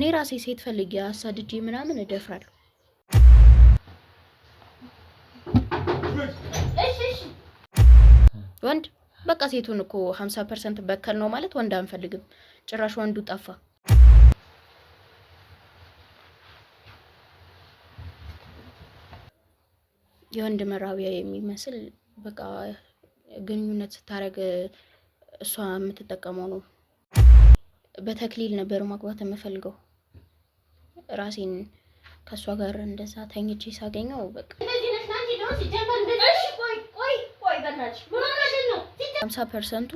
እኔ ራሴ ሴት ፈልጌ አሳድጄ ምናምን እደፍራለሁ። ወንድ በቃ ሴቱን እኮ 50% በከል ነው ማለት ወንድ አንፈልግም። ጭራሽ ወንዱ ጠፋ። የወንድ መራቢያ የሚመስል በቃ ግንኙነት ስታረግ እሷ የምትጠቀመው ነው። በተክሊል ነበር ማግባት የምፈልገው። ራሴን ከሷ ጋር እንደዛ ተኝቼ ሳገኘው በቃ 50%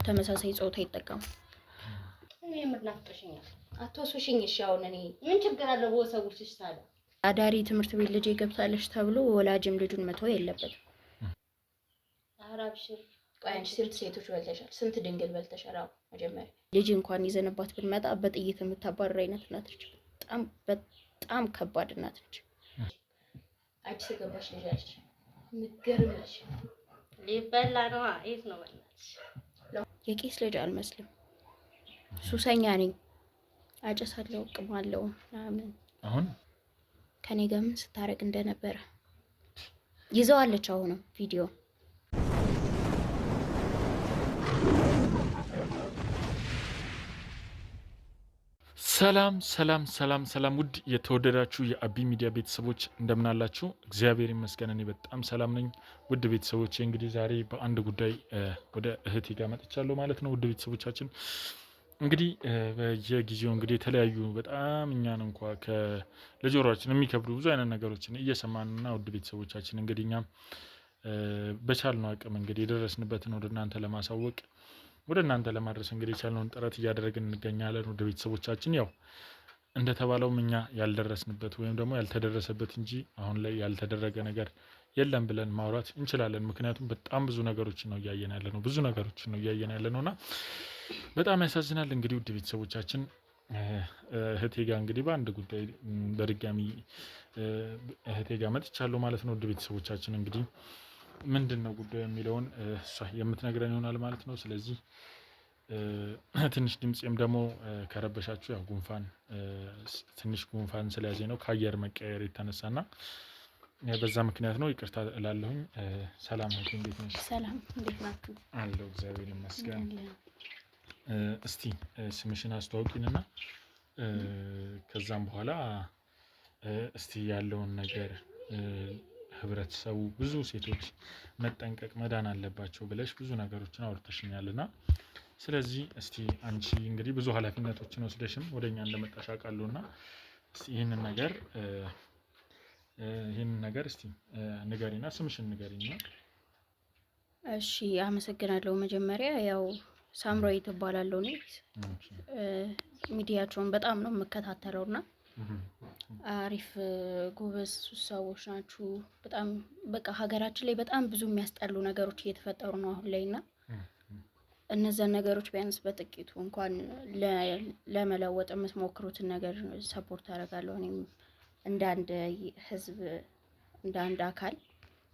ተመሳሳይ ጾታ ይጠቀሙ። አትወሱሽኝ። እሺ አሁን እኔ ምን ችግር አለው? ወሰውሽሽ ታዲያ አዳሪ ትምህርት ቤት ልጅ ገብታለች ተብሎ ወላጅም ልጁን መተው የለበትም። አራብሽር አንቺ ስንት ሴቶች በልተሻል? ስንት ድንግል በልተሻል? አዎ መጀመሪያ ልጅ እንኳን ይዘንባት ብንመጣ በጥይት የምታባረር አይነት እናት ነች። በጣም ከባድ እናት ነች። አዲስ የገባሽ ልጅ አለች። ንገርልሽ ሊበላ ነው። የት ነው በእናትሽ? የቄስ ልጅ አልመስልም። ሱሰኛ ነኝ። አጨሳለሁ፣ ቅማለሁ ምናምን። አሁን ከኔ ጋር ምን ስታረግ እንደነበረ ይዘዋለች። አሁንም ቪዲዮ ሰላም ውድ የተወደዳችሁ የአቢ ሚዲያ ቤተሰቦች እንደምን አላችሁ? እግዚአብሔር ይመስገን እኔ በጣም ሰላም ነኝ። ውድ ቤተሰቦቼ እንግዲህ ዛሬ በአንድ ጉዳይ ወደ እህቴ ጋር መጥቻለሁ ማለት ነው። ውድ ቤተሰቦቻችን እንግዲህ በየጊዜው እንግዲህ የተለያዩ በጣም እኛን እንኳን ለጆሮአችን የሚከብዱ ብዙ አይነት ነገሮችን እየሰማንና ውድ ቤተሰቦቻችን እንግዲህ እኛም በቻልነው አቅም እንግዲህ የደረስንበትን ወደ እናንተ ለማሳወቅ ወደ እናንተ ለማድረስ እንግዲህ ቻልነውን ጥረት እያደረግን እንገኛለን። ወደ ቤተሰቦቻችን ያው እንደተባለውም እኛ ያልደረስንበት ወይም ደግሞ ያልተደረሰበት እንጂ አሁን ላይ ያልተደረገ ነገር የለም ብለን ማውራት እንችላለን። ምክንያቱም በጣም ብዙ ነገሮችን ነው እያየን ያለነውና በጣም ያሳዝናል። እንግዲህ ውድ ቤተሰቦቻችን እህቴ ጋር እንግዲህ በአንድ ጉዳይ በድጋሚ እህቴ ጋር መጥቻለሁ ማለት ነው። ውድ ቤተሰቦቻችን እንግዲህ ምንድነው ጉዳዩ የሚለውን እሷ የምትነግረን ይሆናል ማለት ነው። ስለዚህ ትንሽ ድምጽም ደግሞ ከረበሻችሁ ያው ትንሽ ጉንፋን ስለያዘኝ ነው ከአየር መቀየር የተነሳና በዛ ምክንያት ነው። ይቅርታ እላለሁኝ። ሰላም ነው። እንዴት ነሽ? ሰላም፣ እንዴት ናችሁ? አለሁ እግዚአብሔር ይመስገን። እስቲ ስምሽን አስተዋውቂንና ከዛም በኋላ እስቲ ያለውን ነገር ህብረተሰቡ ብዙ ሴቶች መጠንቀቅ መዳን አለባቸው ብለሽ ብዙ ነገሮችን አውርተሽኛልና ስለዚህ እስቲ አንቺ እንግዲህ ብዙ ኃላፊነቶችን ወስደሽም ወደኛ እንደመጣሽ አውቃለሁና እስቲ ይሄንን ነገር እስቲ ንገሪና ስምሽን ንገሪና። እሺ አመሰግናለሁ። መጀመሪያ ያው ሳምራዊ ትባላለሁ ነኝ። ሚዲያቸውን በጣም ነው የምከታተለውና አሪፍ ጎበዝ ሰዎች ናችሁ። በጣም በቃ ሀገራችን ላይ በጣም ብዙ የሚያስጠሉ ነገሮች እየተፈጠሩ ነው አሁን ላይና እነዛን ነገሮች ቢያንስ በጥቂቱ እንኳን ለመለወጥ የምትሞክሩትን ነገር ሰፖርት አደርጋለሁ። እኔም እንደ አንድ ህዝብ እንደ አንድ አካል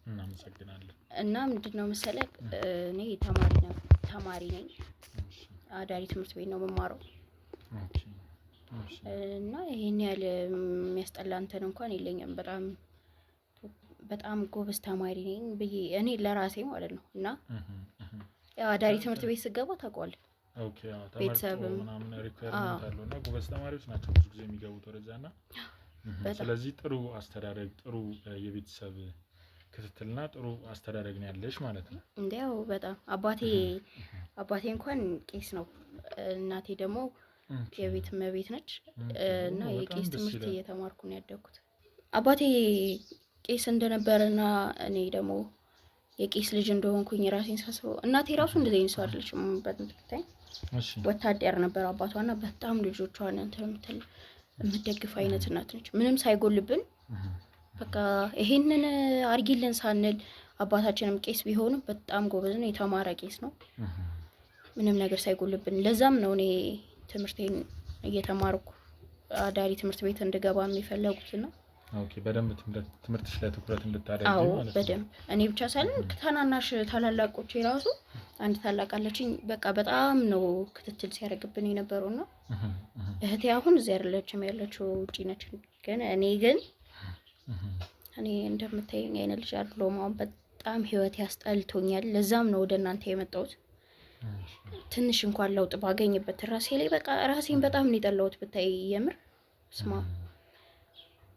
እናመሰግናለን። እና ምንድነው መሰለህ እኔ ተማሪ ነኝ። አዳሪ ትምህርት ቤት ነው የምማረው። እና ይሄን ያህል የሚያስጠላ እንትን እንኳን የለኝም። በጣም ጎበዝ ተማሪ ነኝ ብዬ እኔ ለራሴ ማለት ነው። እና ያው አዳሪ ትምህርት ቤት ስገባ ታውቀዋለህ። ኦኬ አዎ፣ ቤተሰብም ምናምን ሪኳየርመንት አለውና ጎበዝ ተማሪዎች ናቸው ብዙ ጊዜ የሚገቡት ወደዛና ስለዚህ ጥሩ አስተዳደግ ጥሩ የቤተሰብ ክትትልና ጥሩ አስተዳደግ ነው ያለሽ ማለት ነው። እንዴው በጣም አባቴ እንኳን ቄስ ነው። እናቴ ደግሞ የቤት እመቤት ነች እና የቄስ ትምህርት እየተማርኩ ነው ያደግኩት። አባቴ ቄስ እንደነበረና እኔ ደግሞ የቄስ ልጅ እንደሆንኩኝ ራሴን ሳስበው እናቴ ራሱ እንደዚህ አይነት ሰው አይደለችም። በትክክል ወታደር ነበር አባቷና በጣም ልጆቿን የምትደግፍ አይነት እናት ነች። ምንም ሳይጎልብን በቃ ይሄንን አርጊልን ሳንል አባታችንም ቄስ ቢሆንም በጣም ጎበዝ ነው፣ የተማረ ቄስ ነው። ምንም ነገር ሳይጎልብን ለዛም ነው እኔ ትምህርቴን እየተማርኩ አዳሪ ትምህርት ቤት እንድገባ የሚፈልጉትና ኦኬ በደንብ ትምህርትሽ ላይ ትኩረት እንድታደርጊ ማለት ነው። በደንብ እኔ ብቻ ሳይሆን ታናናሽ ታላላቆቼ ራሱ አንድ ታላቅ አለችኝ። በቃ በጣም ነው ክትትል ሲያደርግብን የነበረውና እህቴ አሁን እዚህ አይደለችም ያለችው ውጪ ነች። ግን እኔ እንደምታየኝ አይነት ልጅ አይደለሁም። አሁን በጣም ህይወት ያስጠልቶኛል። ለዛም ነው ወደ እናንተ የመጣሁት። ትንሽ እንኳን ለውጥ ባገኝበት ራሴ ላይ በቃ ራሴን በጣም ነው የጠላሁት። ብታይ የምር ስማ፣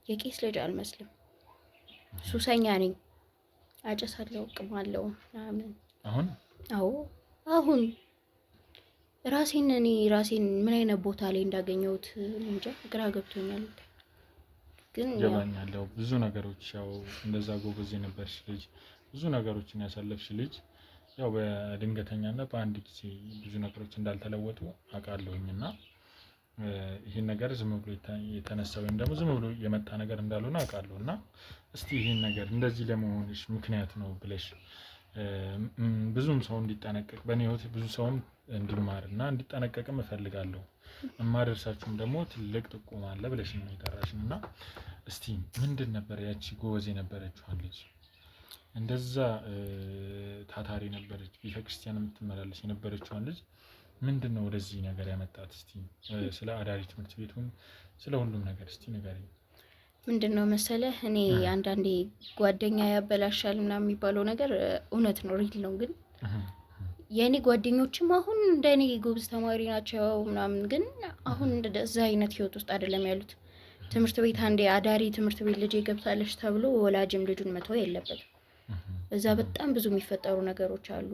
የቄስ ልጅ አልመስልም። ሱሰኛ ነኝ። አጨሳለሁ፣ ቅማለሁ ምናምን። አሁን ራሴን ምን አይነት ቦታ ላይ እንዳገኘሁት እንጃ፣ ግራ ገብቶኛል። ግን ይገባኛል። ብዙ ነገሮች ያው እንደዛ ጎበዝ የነበርሽ ልጅ፣ ብዙ ነገሮችን ያሳለፍሽ ልጅ ያው በድንገተኛና በአንድ ጊዜ ብዙ ነገሮች እንዳልተለወጡ አውቃለሁኝና ይሄን ነገር ዝም ብሎ የተነሳ ወይም ደግሞ ዝም ብሎ የመጣ ነገር እንዳልሆነ አውቃለሁና እስቲ ይሄን ነገር እንደዚህ ለመሆንሽ ምክንያት ነው ብለሽ ብዙም ሰው እንዲጠነቀቅ በእኔ ህይወት ብዙ ሰውም እንዲማርና እንዲጠነቀቅም እፈልጋለሁ። የማደርሳችሁም ደግሞ ትልቅ ጥቆማ አለ ብለሽ ነው የጠራሽና እስቲ ምንድን ነበር ያቺ ጎበዝ የነበረችው ልጅ እንደዛ ታታሪ ነበረች፣ ቤተክርስቲያን የምትመላለስ የነበረችው ልጅ ምንድን ነው ወደዚህ ነገር ያመጣት? እስቲ ስለ አዳሪ ትምህርት ቤቱን ስለ ሁሉም ነገር እስቲ ንገሪኝ። ምንድን ነው መሰለህ፣ እኔ አንዳንዴ ጓደኛ ያበላሻል ምናምን የሚባለው ነገር እውነት ነው፣ ሪል ነው። ግን የእኔ ጓደኞችም አሁን እንደኔ ጎበዝ ተማሪ ናቸው ምናምን፣ ግን አሁን እንደዛ አይነት ህይወት ውስጥ አይደለም ያሉት። ትምህርት ቤት አንዴ አዳሪ ትምህርት ቤት ልጅ ገብታለች ተብሎ ወላጅም ልጁን መተው የለበትም። እዛ በጣም ብዙ የሚፈጠሩ ነገሮች አሉ።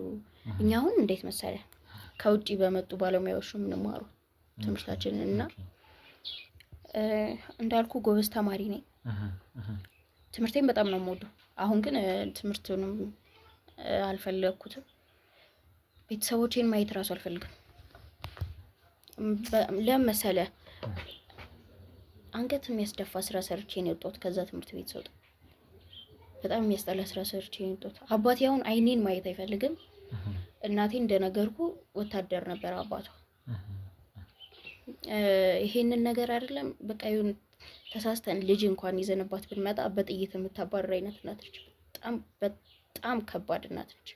እኛ አሁን እንዴት መሰለህ ከውጪ በመጡ ባለሙያዎች ነው የምንማሩ ትምህርታችንን እና እንዳልኩ ጎበዝ ተማሪ ነኝ። ትምህርቴን በጣም ነው የምወደው። አሁን ግን ትምህርቱንም አልፈለኩትም። ቤተሰቦቼን ማየት እራሱ አልፈልግም። ለምን መሰለህ አንገት የሚያስደፋ ስራ ሰርቼ ነው የወጣሁት። ከዛ ትምህርት ቤት ስወጣ በጣም የሚያስጠላ ስራ ሰርቼ ነው የወጣሁት። አባቴ አሁን አይኔን ማየት አይፈልግም። እናቴ እንደነገርኩ ወታደር ነበር አባቷ። ይሄንን ነገር አይደለም በቃ ይሁን ተሳስተን ልጅ እንኳን ይዘንባት ብንመጣ በጥይት የምታባረር አይነት እናት ነች። በጣም ከባድ እናት ነች።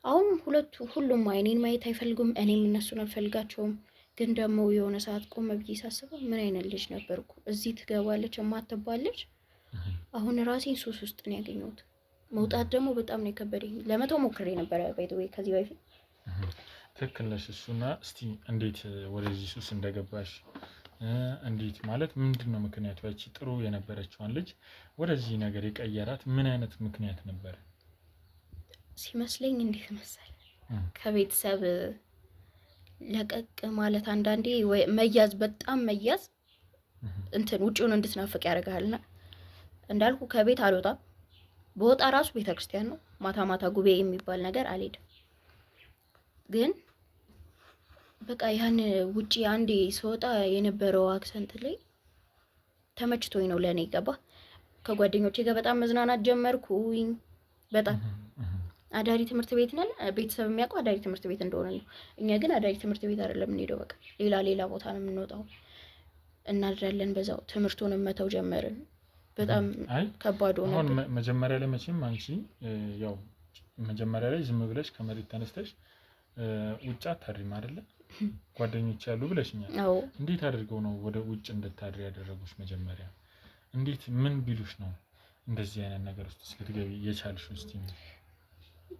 አሁን ሁሉም አይኔን ማየት አይፈልጉም፣ እኔም እነሱን አልፈልጋቸውም። ግን ደግሞ የሆነ ሰዓት ቆመ ብዬ ሳስበው ምን አይነት ልጅ ነበርኩ? እዚህ ትገባለች የማትባል ልጅ። አሁን ራሴን ሱስ ውስጥ ነው ያገኘሁት። መውጣት ደግሞ በጣም ነው የከበደኝ። ለመተው ሞክሬ ነበረ ባይተወይ ከዚህ በፊት። ትክክል ነሽ። እሱና እስቲ እንዴት ወደዚህ ሱስ እንደገባሽ እንዴት ማለት ምንድን ነው ምክንያቱ? ያቺ ጥሩ የነበረችዋን ልጅ ወደዚህ ነገር የቀየራት ምን አይነት ምክንያት ነበር? ሲመስለኝ እንዴት መሰለ ከቤተሰብ ለቀቅ ማለት አንዳንዴ መያዝ በጣም መያዝ እንትን ውጪውን እንድትናፍቅ ያደርጋልና እንዳልኩ ከቤት አልወጣም። በወጣ ራሱ ቤተክርስቲያን ነው። ማታ ማታ ጉባኤ የሚባል ነገር አልሄድም። ግን በቃ ያን ውጪ አንዴ ስወጣ የነበረው አክሰንት ላይ ተመችቶኝ ነው ለኔ ገባ። ከጓደኞቼ ጋር በጣም መዝናናት ጀመርኩኝ። በጣም አዳሪ ትምህርት ቤት ነን። ቤተሰብ የሚያውቀው አዳሪ ትምህርት ቤት እንደሆነ ነው። እኛ ግን አዳሪ ትምህርት ቤት አይደለም የምንሄደው። በቃ ሌላ ቦታ ነው የምንወጣው። እናድራለን። በዛው ትምህርቱንም መተው ጀመርን። በጣም ከባድ ሆነ። አሁን መጀመሪያ ላይ መቼም አንቺ ያው መጀመሪያ ላይ ዝም ብለሽ ከመሬት ተነስተሽ ውጭ አታድሪም አይደለ? ጓደኞች ያሉ ብለሽኛል። እንዴት አድርገው ነው ወደ ውጭ እንድታድሪ ያደረጉሽ? መጀመሪያ እንዴት ምን ቢሉሽ ነው እንደዚህ አይነት ነገር ውስጥ እስክትገቢ የቻልሽው? እስቲ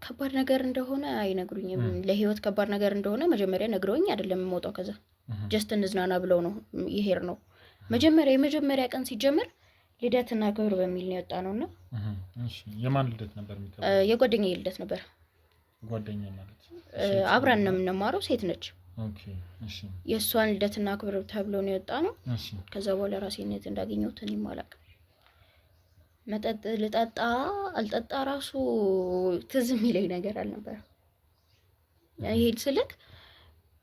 ከባድ ነገር እንደሆነ አይነግሩኝም። ለህይወት ከባድ ነገር እንደሆነ መጀመሪያ ነግረውኝ አይደለም የምወጣው። ከዛ ጀስት እንዝናና ብለው ነው ይሄር ነው የመጀመሪያ ቀን ሲጀምር ልደትና ክብር በሚል ነው የወጣ ነውና። እሺ የማን ልደት ነበር የሚከበረው? የጓደኛዬ ልደት ነበር። ጓደኛዬ ማለት አብረን ነው የምንማረው፣ ሴት ነች። ኦኬ እሺ። የእሷን ልደትና ክብር ተብሎ ነው የወጣ ነው። እሺ ከዛ በኋላ ራሴነት እንዳገኘሁት እኔም አላውቅም። መጠጥ ልጠጣ አልጠጣ ራሱ ትዝ የሚለኝ ነገር አልነበረም። ይሄድ ስልክ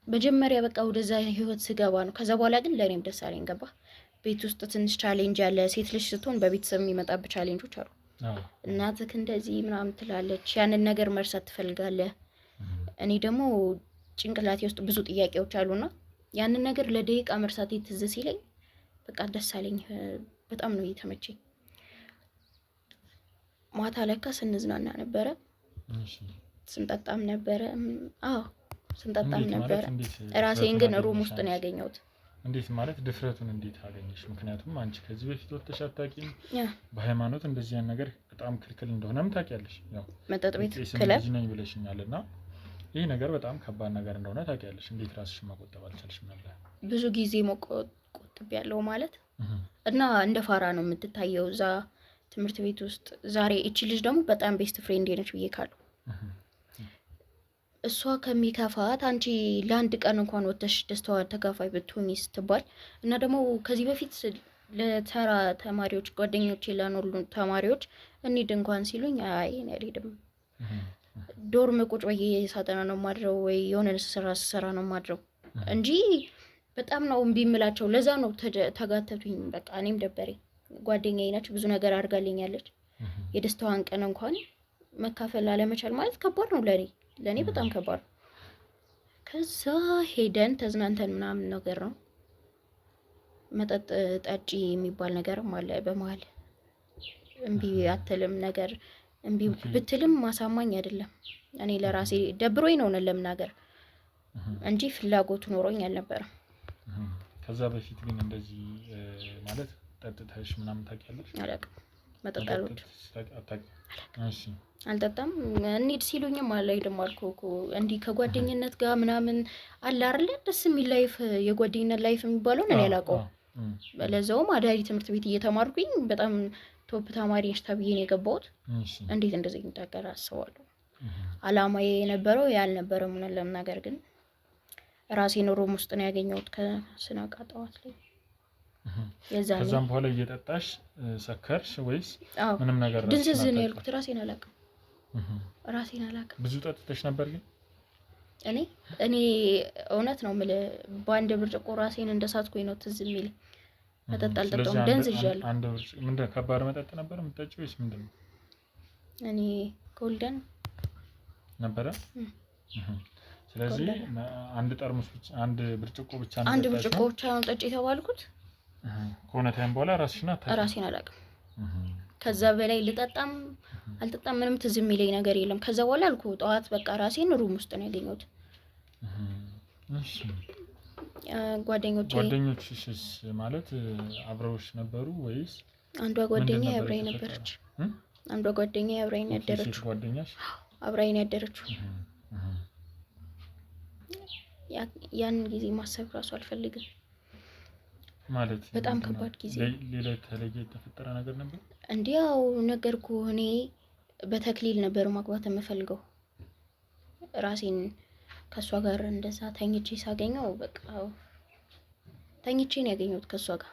መጀመሪያ በቃ ወደዛ ህይወት ስገባ ነው። ከዛ በኋላ ግን ለእኔም ደስ አለኝ ገባ። ቤት ውስጥ ትንሽ ቻሌንጅ ያለ ሴት ልጅ ስትሆን በቤተሰብ የሚመጣብህ ቻሌንጆች አሉ። እናትህ እንደዚህ ምናምን ትላለች። ያንን ነገር መርሳት ትፈልጋለህ። እኔ ደግሞ ጭንቅላቴ ውስጥ ብዙ ጥያቄዎች አሉና ያንን ነገር ለደቂቃ መርሳት ትዝ ሲለኝ በቃ ደስ አለኝ። በጣም ነው የተመቸኝ። ማታ ለካ ስንዝናና ነበረ፣ ስንጠጣም ነበረ። ስንጠጣም ነበረ። ራሴን ግን ሩም ውስጥ ነው ያገኘሁት። እንዴት ማለት ድፍረቱን እንዴት አገኘሽ? ምክንያቱም አንቺ ከዚህ በፊት ወጥተሽ አታውቂም። በሃይማኖት እንደዚህ አይነት ነገር በጣም ክልክል እንደሆነም ታውቂያለሽ። ያው መጠጥ ቤት ክለብ ነኝ ብለሽኛልና ይሄ ነገር በጣም ከባድ ነገር እንደሆነ ታውቂያለሽ። እንዴት ራስሽን መቆጠብ አልቻልሽም ነበር? ብዙ ጊዜ መቆጠብ ያለው ማለት እና እንደ ፋራ ነው የምትታየው እዛ ትምህርት ቤት ውስጥ። ዛሬ እቺ ልጅ ደግሞ በጣም ቤስት ፍሬንድ ነች ብዬ ካሉ እሷ ከሚከፋት አንቺ ለአንድ ቀን እንኳን ወጥተሽ ደስታዋን ተካፋይ ብትሆኚ ስትባል እና ደግሞ ከዚህ በፊት ለተራ ተማሪዎች ጓደኞቼ ላኖሩ ተማሪዎች እንሂድ እንኳን ሲሉኝ አይ እኔ አልሄድም፣ ዶርም ቁጭ ብዬ ሳጠና ነው ማድረው ወይ የሆነ ስራ ነው ማድረው እንጂ በጣም ነው እምቢ የምላቸው። ለዛ ነው ተጋተቱኝ። በቃ እኔም ደበረኝ። ጓደኛዬ ነች፣ ብዙ ነገር አድርጋልኛለች። የደስታዋን ቀን እንኳን መካፈል አለመቻል ማለት ከባድ ነው ለኔ በጣም ከባድ ነው። ከዛ ሄደን ተዝናንተን ምናምን ነገር ነው። መጠጥ ጠጪ የሚባል ነገርም አለ በመሀል። እምቢ አትልም ነገር እምቢ ብትልም ማሳማኝ አይደለም። እኔ ለራሴ ደብሮኝ ነው ለምናገር እንጂ ፍላጎቱ ኖሮኝ አልነበረም። ከዛ በፊት ግን እንደዚህ ማለት ጠጥተሽ ምናምን ታውቂያለሽ? አላውቅም። መጠጥ አልጠጣም። እንሂድ ሲሉኝም አልሄድም አልኩህ እኮ። እንዲህ ከጓደኝነት ጋር ምናምን አለ አይደለ ደስ የሚል ላይፍ፣ የጓደኝነት ላይፍ የሚባለውን እኔ አላውቀውም። ለዛውም አዳሪ ትምህርት ቤት እየተማርኩኝ በጣም ቶፕ ተማሪ ነሽ ተብዬ ነው የገባሁት። እንዴት እንደዚህ ይታቀር አስባለሁ። አላማዬ የነበረው ያልነበረም ነው ለምናገር ግን ራሴን ሩም ውስጥ ነው ያገኘሁት ከስናቃ ጠዋት ላይ። ከዛም በኋላ እየጠጣሽ ሰከርሽ ወይስ ምንም ነገር? ድንዝዝ ነው ያልኩት። ራሴን አላውቅም። ብዙ ጠጥተሽ ነበር ግን? እኔ እውነት ነው የምልህ በአንድ ብርጭቆ ራሴን እንደሳትኩኝ ነው ትዝ የሚለኝ። መጠጥ አልጠጣሁም፣ ደንዝዣለሁ። አንድ ብርጭቆ ምንድን ከባድ መጠጥ ነበር የምትጠጪው ወይስ ምንድን ነው? እኔ ጎልደን ነበረ። ስለዚህ አንድ ጠርሙስ ብቻ አንድ ብርጭቆ ብቻ ነው አንድ ብርጭቆ ብቻ ነው ጠጪ የተባልኩት። ከሆነ ታይም በኋላ ራስሽን አላውቅም። ከዛ በላይ ልጠጣም አልጠጣም ምንም ትዝ የሚለኝ ነገር የለም። ከዛ በኋላ አልኩ ጠዋት በቃ ራሴን ሩም ውስጥ ነው ያገኘሁት። እሺ ጓደኞችሽስ ማለት አብረውሽ ነበሩ ወይስ? አንዷ ጓደኛዬ አብራኝ ነበረች። አንዷ ጓደኛዬ አብራኝ ያደረችው። ጓደኛሽ አብራኝ ያደረችው። ያን ጊዜ ማሰብ ራሱ አልፈልግም ማለት በጣም ከባድ ጊዜ። ሌላ የተለየ የተፈጠረ ነገር ነበር? እንዲያው ነገርኩህ። እኔ በተክሊል ነበር ማግባት የምፈልገው። ራሴን ከሷ ጋር እንደዛ ተኝቼ ሳገኘው በቃ ተኝቼ ነው ያገኘሁት ከሷ ጋር።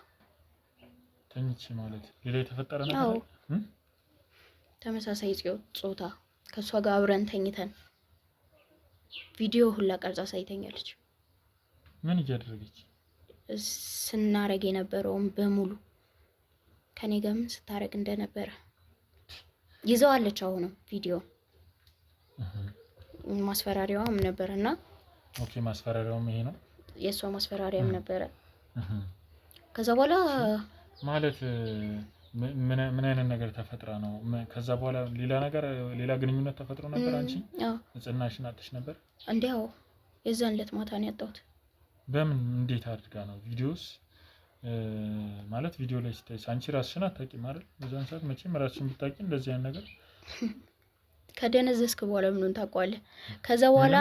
ተኝቼ ማለት ሌላ የተፈጠረ ነገር? ተመሳሳይ ጾታ ከሷ ጋር አብረን ተኝተን ቪዲዮ ሁላ ቀርጻ ሳይተኛለች። ምን እያደረገች? ስናረግ የነበረውን በሙሉ ከኔ ጋር ምን ስታረግ እንደነበረ ይዘዋለች። አሁንም ቪዲዮ ማስፈራሪያዋም ነበርና ኦኬ፣ ማስፈራሪያውም ይሄ ነው የሷ ማስፈራሪያም ነበረ። ከዛ በኋላ ማለት ምን አይነት ነገር ተፈጥራ ነው? ከዛ በኋላ ሌላ ግንኙነት ተፈጥሮ ነበር? አንቺ ንጽህናሽን አጥተሽ ነበር? እንዲያው የዛን ዕለት ማታ ነው ያጣሁት። በምን እንዴት አድርጋ ነው? ቪዲዮስ ማለት ቪዲዮ ላይ ስታይ አንቺ ራስሽን አታውቂም አይደል? በዛን ሰዓት መቼም ራስሽን ብታውቂ እንደዚህ አይነት ነገር ከደነዘዝክ በኋላ ምኑን ታውቀዋለህ? ከዛ በኋላ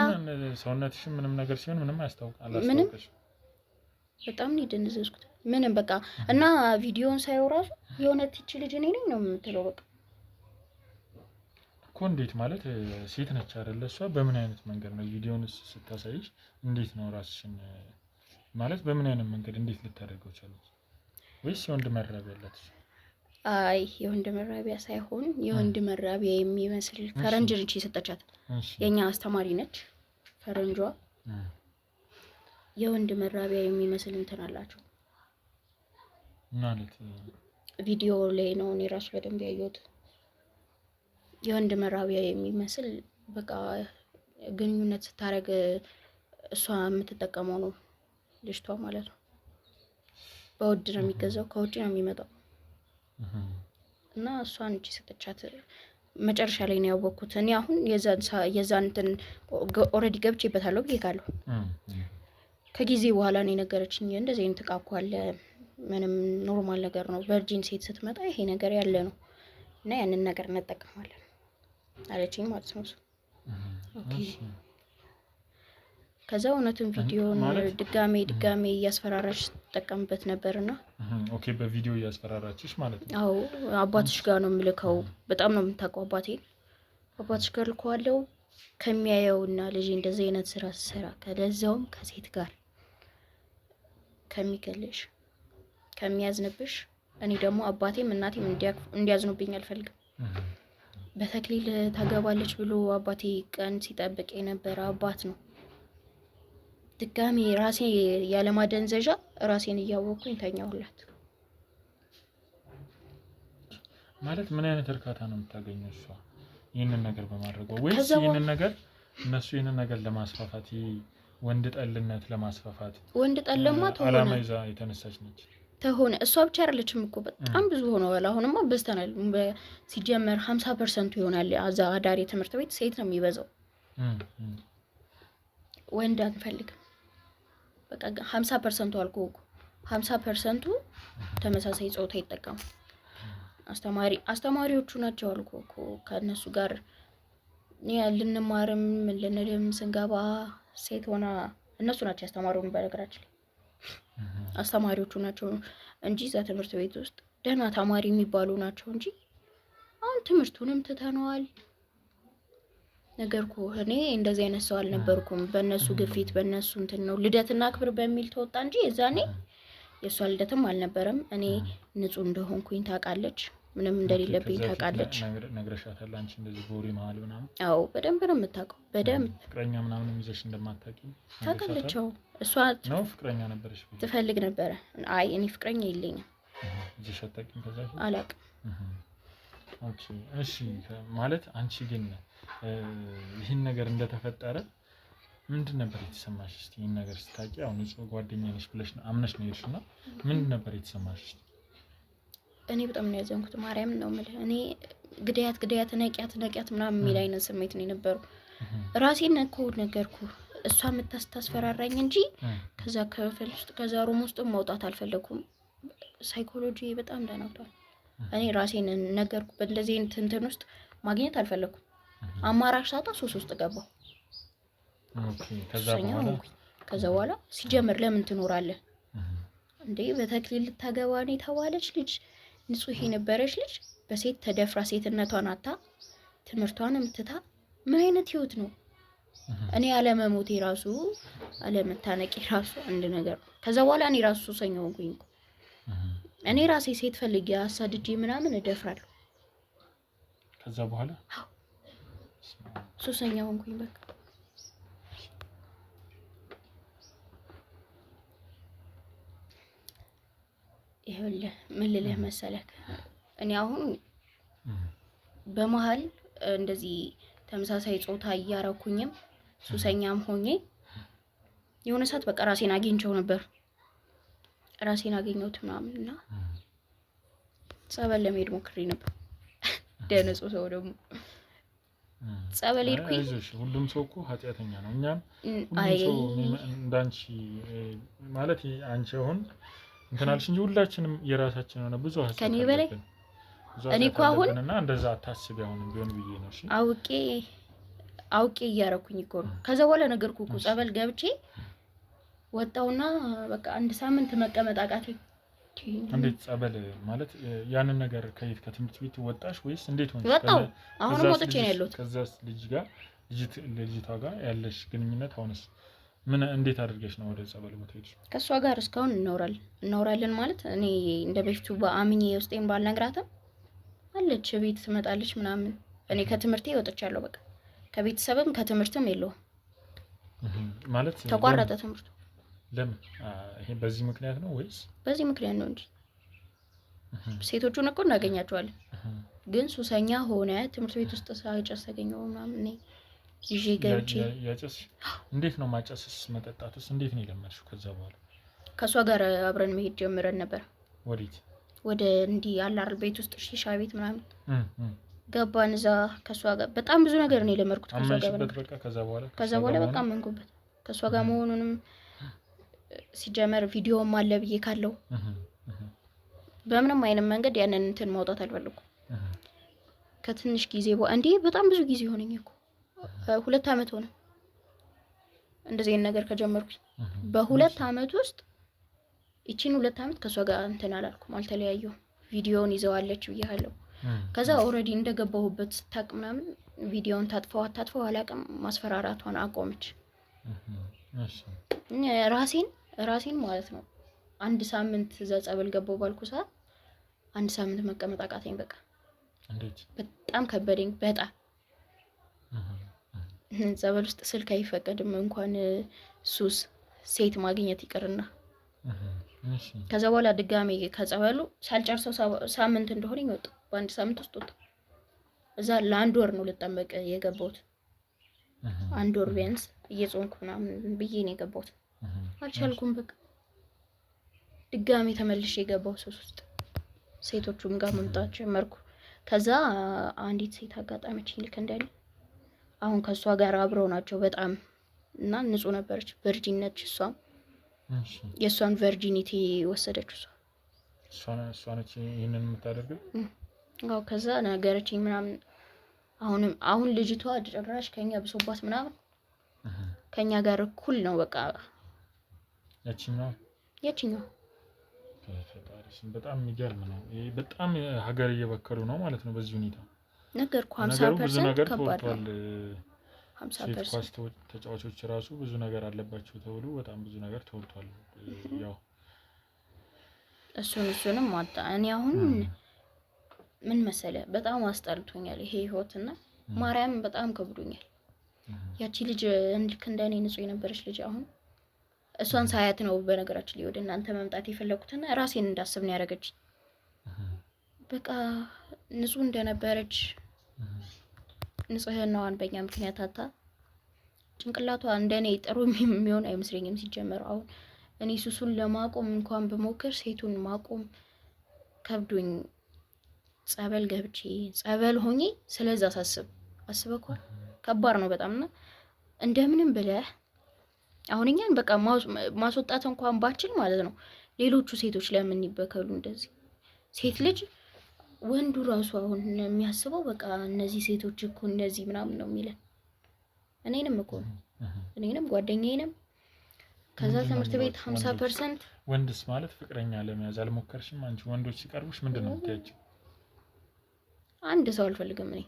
ሰውነትሽን ምንም ነገር ሲሆን ምንም አላስታውቅሽ። በጣም ነው የደነዘዝኩት። ምንም በቃ እና ቪዲዮን ሳይው ራሱ የሆነ ትች ልጅ እኔ ነኝ ነው የምትለው። በቃ እኮ እንዴት ማለት ሴት ነች አይደል? እሷ በምን አይነት መንገድ ነው ቪዲዮን ስታሳይሽ እንዴት ነው ራስሽን ማለት በምን አይነት መንገድ እንዴት ልታደርገው ቻለች? ወይስ የወንድ መራቢያ አላት? አይ የወንድ መራቢያ ሳይሆን የወንድ መራቢያ የሚመስል ፈረንጅ ነች የሰጠቻት። የኛ አስተማሪ ነች ፈረንጇ። የወንድ መራቢያ የሚመስል እንትን አላቸው ማለት ቪዲዮ ላይ ነው እኔ ራሱ በደንብ ያየሁት። የወንድ መራቢያ የሚመስል በቃ ግንኙነት ስታረግ እሷ የምትጠቀመው ነው ልጅቷ ማለት ነው። በውድ ነው የሚገዛው፣ ከውጭ ነው የሚመጣው እና እሷን እቺ ሰጠቻት። መጨረሻ ላይ ነው ያወቅኩት እኔ አሁን የዛን እንትን ኦልሬዲ ገብቼበታለሁ ብዬ ካለሁ። ከጊዜ በኋላ ነው የነገረችኝ። እንደዚህ አይነት እቃ እኮ አለ፣ ምንም ኖርማል ነገር ነው፣ ቨርጂን ሴት ስትመጣ ይሄ ነገር ያለ ነው እና ያንን ነገር እንጠቀማለን አለችኝ ማለት ነው። ኦኬ ከዛ እውነቱን ቪዲዮን ድጋሜ እያስፈራራች ትጠቀምበት ነበርና ኦኬ በቪዲዮ እያስፈራራችሽ ማለት ነው? አዎ አባትሽ ጋር ነው የምልከው። በጣም ነው የምታውቀው አባትሽ ጋር ልከዋለሁ ከሚያየውና ልጅ እንደዚህ አይነት ስራ ሰራ ከለዛውም ከሴት ጋር ከሚገልሽ ከሚያዝንብሽ እኔ ደግሞ አባቴም እናቴም እንዲያዝኑብኝ አልፈልግም። በተክሊል ታገባለች ብሎ አባቴ ቀን ሲጠብቅ የነበረ አባት ነው። ድጋሜ ራሴ ያለማደንዘዣ ራሴን እያወቅኩኝ ተኛሁላት። ማለት ምን አይነት እርካታ ነው የምታገኘው እሷ ይህንን ነገር በማድረግ ወይስ ይህንን ነገር እነሱ ይህንን ነገር ለማስፋፋት ወንድ ጠልነት ለማስፋፋት ወንድ ጠልማ ተሆነ አላማ ይዛ የተነሳች ነች ተሆነ እሷ ብቻ አይደለችም እኮ በጣም ብዙ ሆነዋል። አሁንማ በስተናል ሲጀመር 50% ይሆናል አዛ አዳሪ ትምህርት ቤት ሴት ነው የሚበዛው። ወንድ አንፈልግም በቃ 50% አልኩ እኮ 50% ተመሳሳይ ጾታ ይጠቀሙ። አስተማሪዎቹ ናቸው አልኩ እኮ ከነሱ ጋር ልንማርም ልንልም ስንገባ ሴት ሆና እነሱ ናቸው ያስተማሩን። በነገራችን ላይ አስተማሪዎቹ ናቸው እንጂ እዛ ትምህርት ቤት ውስጥ ደህና ተማሪ የሚባሉ ናቸው እንጂ አሁን ትምህርቱንም ትተነዋል። ነገርኩ እኔ እንደዚህ አይነት ሰው አልነበርኩም። በእነሱ ግፊት በእነሱ እንትን ነው ልደትና ክብር በሚል ተወጣ እንጂ የዛኔ የሷ ልደትም አልነበረም። እኔ ንጹህ እንደሆንኩኝ ታውቃለች፣ ምንም እንደሌለብኝ ታውቃለች። ነግረሻታል አንቺ እንደዚህ ቦሪ መሀል ምናምን? አዎ በደንብ ነው የምታውቀው። በደንብ ፍቅረኛ ምናምን ይዘሽ እንደማታውቂ ታውቃለች። እሷ ነው ፍቅረኛ ነበረሽ? ትፈልግ ነበረ። አይ እኔ ፍቅረኛ የለኝም። ይዘሽ አታውቂም? ከዛ አላውቅም። ኦኬ እሺ። ማለት አንቺ ግን ይህን ነገር እንደተፈጠረ ምንድን ነበር የተሰማሽ? እስቲ ይህን ነገር ስታውቂ አሁን ንጹህ ጓደኛ ነሽ ብለሽ ነው አምነሽ ነው የሄድሽና ምንድን ነበር የተሰማሽ? እኔ በጣም ነው ያዘንኩት። ማርያም ነው የምልህ። እኔ ግዳያት ነቂያት ምናምን የሚል አይነት ስሜት ነው የነበረው። ራሴን እኮ ነገርኩ። እሷ የምታስፈራራኝ እንጂ ከዛ ክፍል ውስጥ ከዛ ሩም ውስጥ መውጣት አልፈለኩም። ሳይኮሎጂ በጣም ደናውቷል። እኔ ራሴን ነገርኩ። በእንደዚህ እንትን ውስጥ ማግኘት አልፈለኩም። አማራጭ ሳጣ ሶስት ውስጥ ገባሁ። ኦኬ ከዛ በኋላ ሲጀምር ለምን ትኖራለህ እንዴ? በተክሊል ልታገባ ነው የተባለች ልጅ ንጹህ የነበረች ልጅ በሴት ተደፍራ ሴትነቷን አታ ትምህርቷንም ትታ ምን አይነት ህይወት ነው? እኔ አለመሞቴ ራሱ አለመታነቂ ራሱ አንድ ነገር ነው። ከዛ በኋላ እኔ ራሱ ሱሰኛ ሆንኩኝ። እኔ ራሴ ሴት ፈልጌ አሳድጄ ምናምን እደፍራለሁ። ከዛ በኋላ ሱሰኛ ሆንኩኝ በቃ። ይኸውልህ ምን ልልህ መሰለህ፣ እኔ አሁን በመሀል እንደዚህ ተመሳሳይ ጾታ እያረኩኝም ሱሰኛም ሆኜ የሆነ ሰዓት በቃ ራሴን አግኝቼው ነበር። ራሴን አገኘሁት ምናምን እና ጸበል ለመሄድ ሞክሬ ነበር። ደነጹ ሰው ደግሞ ጸበል ሄድኩኝ። ሁሉም ሰው እኮ ኃጢአተኛ ነው። እኛም ሁሉም ሰው እንዳንቺ ማለት አንቺ አሁን እንትን አልሽ እንጂ ሁላችንም የራሳችን ሆነ ብዙ ሀሳብ ከኔ በላይ እኔ እኮ አሁን እና እንደዛ አታስቢ አሁን ቢሆን ብዬ ነው። እሺ አውቄ እያረኩኝ እኮ ነው። ከዛ በኋላ ነገርኩ እኮ ጸበል ገብቼ ወጣውና በቃ አንድ ሳምንት መቀመጥ አቃተኝ። እንዴት ጸበል ማለት ያንን ነገር ከትምህርት ቤት ወጣሽ ወይስ እንዴት ሆነሽ? ወጣው አሁን ወጥቼ ነው ያለሁት። ከዛስ ልጅቷ ጋር ያለሽ ግንኙነት አሁንስ ምን እንዴት አድርገሽ ነው ወደ ጸበል ቦታ ሄድሽ? ከሷ ጋር እስካሁን እናወራለን ማለት እኔ እንደ በፊቱ በአምኜ ውስጤን ባልነግራትም አለች ቤት ትመጣለች ምናምን። እኔ ከትምህርቴ ወጥቻለሁ በቃ ከቤተሰብም ከትምህርትም የለውም ማለት ተቋረጠ ትምህርቱ። ለምን? ይሄ በዚህ ምክንያት ነው ወይስ? በዚህ ምክንያት ነው እንጂ ሴቶቹን እኮ እናገኛቸዋለን። ግን ሱሰኛ ሆነ ትምህርት ቤት ውስጥ ሳይጨስ ተገኘው ምናምን እኔ ይዤ ገብቼ ያጨስሽ? እንዴት ነው ማጨስስ መጠጣትስ እንዴት ነው የለመድሽው? ከዛ በኋላ ከሷ ጋር አብረን መሄድ ጀምረን ነበር። ወዴት? ወደ እንዲህ አላር ቤት ውስጥ ሺሻ ቤት ምናምን ገባን። እዛ ከሷ ጋር በጣም ብዙ ነገር ነው የለመድኩት። ከሷ ጋር በቃ ከዛ በኋላ በቃ መንኩበት። ከሷ ጋር መሆኑንም ሲጀመር ቪዲዮም አለ ብዬ ካለው በምንም አይነት መንገድ ያንን እንትን ማውጣት አልፈልኩም። ከትንሽ ጊዜ እንዴ በጣም ብዙ ጊዜ ሆነኝ እኮ 2 አመት ሆነ እንደዚህ አይነት ነገር ከጀመርኩኝ። በ2 አመት ውስጥ እቺን 2 አመት ከሷ ጋር እንትን አላልኩም፣ አልተለያየሁም። ቪዲዮውን ይዘዋለች ብያለሁ። ከዛ ኦሬዲ እንደገባሁበት ስታቅ ምናምን ቪዲዮውን ታጥፈው አላቅም፣ ማስፈራራቷን አቆመች። ራሴን ማለት ነው 1 ሳምንት እዛ ጸበል ገባሁ ባልኩ ሰዓት 1 ሳምንት መቀመጥ አቃተኝ። በቃ በጣም ከበደኝ። በጣም ጸበል ውስጥ ስልክ አይፈቀድም እንኳን ሱስ ሴት ማግኘት ይቅርና። ከዛ በኋላ ድጋሜ ከጸበሉ ሳልጨርሰው ሳምንት እንደሆነ ወጣ። በ1 ሳምንት ውስጥ ወጣ። እዛ ለ1 ወር ነው ልጠመቅ የገባሁት። 1 ወር ቢያንስ እየጾምኩ ምናምን ብዬ ነው የገባሁት። አልቻልኩም። በቃ ድጋሜ ተመልሼ የገባው ሱስ ውስጥ ሴቶቹም ጋር መምጣት ጀመርኩ። ከዛ አንዲት ሴት አጋጣሚች ልክ እንደኔ አሁን ከሷ ጋር አብረው ናቸው በጣም እና ንጹህ ነበረች፣ ቨርጂን ነች እሷም። የሷን ቨርጂኒቲ ወሰደች እሷ ነች ይሄንን የምታደርገው። አዎ ከዛ ነገረችኝ ምናምን። አሁን ልጅቷ ጭራሽ ከኛ ብሶባት ምናምን ከኛ ጋር እኩል ነው በቃ። ያቺኛው በጣም የሚገርም ነው። በጣም ሀገር እየበከሉ ነው ማለት ነው በዚህ ሁኔታ። ነገርኩ 50% ከባድ ነው። 50% ኳስ ተጫዋቾች ራሱ ብዙ ነገር አለባቸው ተብሎ በጣም ብዙ ነገር ተወርቷል። ያው እሱንም ማጣ። እኔ አሁን ምን መሰለ በጣም አስጠልቶኛል ይሄ ህይወትና ማርያም በጣም ከብዶኛል። ያቺ ልጅ እንልክ እንደኔ ንጹህ የነበረች ልጅ አሁን እሷን ሳያት ነው በነገራችን ላይ ወደ እናንተ መምጣት የፈለኩትና ራሴን እንዳስብ ነው ያደረገችኝ። በቃ ንጹህ እንደነበረች ንጽህናዋን በእኛ ምክንያት አጣ። ጭንቅላቷ እንደኔ ጥሩ የሚሆን አይመስለኝም ሲጀመር። አሁን እኔ ሱሱን ለማቆም እንኳን በሞከር ሴቱን ማቆም ከብዶኝ ጸበል ገብቼ ጸበል ሆኜ ስለዛ አስበኳ ከባድ ነው በጣምና እንደምንም ብለህ አሁን እኛን በቃ ማስወጣት እንኳን ባችል ማለት ነው ሌሎቹ ሴቶች ለምን ይበከሉ እንደዚህ? ሴት ልጅ ወንዱ ራሱ አሁን የሚያስበው በቃ እነዚህ ሴቶች እኮ እንደዚህ ምናምን ነው የሚለን። እኔንም ጓደኛዬንም ከዛ ትምህርት ቤት 50% ወንድስ ማለት ፍቅረኛ ለመያዝ አልሞከርሽም አንቺ? ወንዶች ሲቀርቡሽ ምንድነው የምትያቸው? አንድ ሰው አልፈልግም እኔ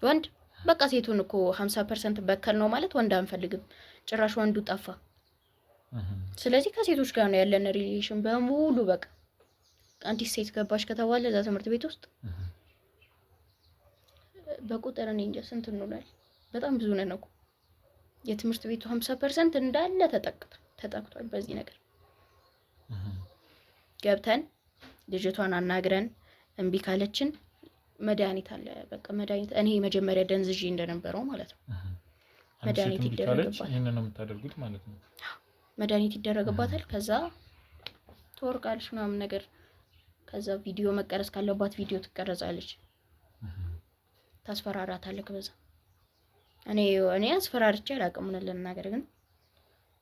ወንድ በቃ ሴቱን እኮ 50% በከል ነው ማለት ወንድ አንፈልግም። ጭራሽ ወንዱ ጠፋ። ስለዚህ ከሴቶች ጋር ነው ያለን ሪሌሽን በሙሉ። በቃ አንዲት ሴት ገባሽ ከተባለ እዛ ትምህርት ቤት ውስጥ በቁጥር እኔ እንጃ ስንት እንሆናለን። በጣም ብዙ ነን እኮ። የትምህርት ቤቱ 50% እንዳለ ተጠቅቷል በዚህ ነገር። ገብተን ልጅቷን አናግረን እምቢ ካለችን መድኃኒት አለ። በቃ መድኃኒት እኔ መጀመሪያ ደንዝዤ እንደነበረው ማለት ነው። መድኃኒት ይደረግባታል። ይሄንን ነው የምታደርጉት ማለት ነው። መድኃኒት ይደረግባታል። ከዛ ትወርቃለች ምናምን ነገር። ከዛ ቪዲዮ መቀረጽ ካለባት ቪዲዮ ትቀረጻለች። ታስፈራራታለህ በዛ። እኔ አስፈራርቼ አላውቅም ለነገር፣ ግን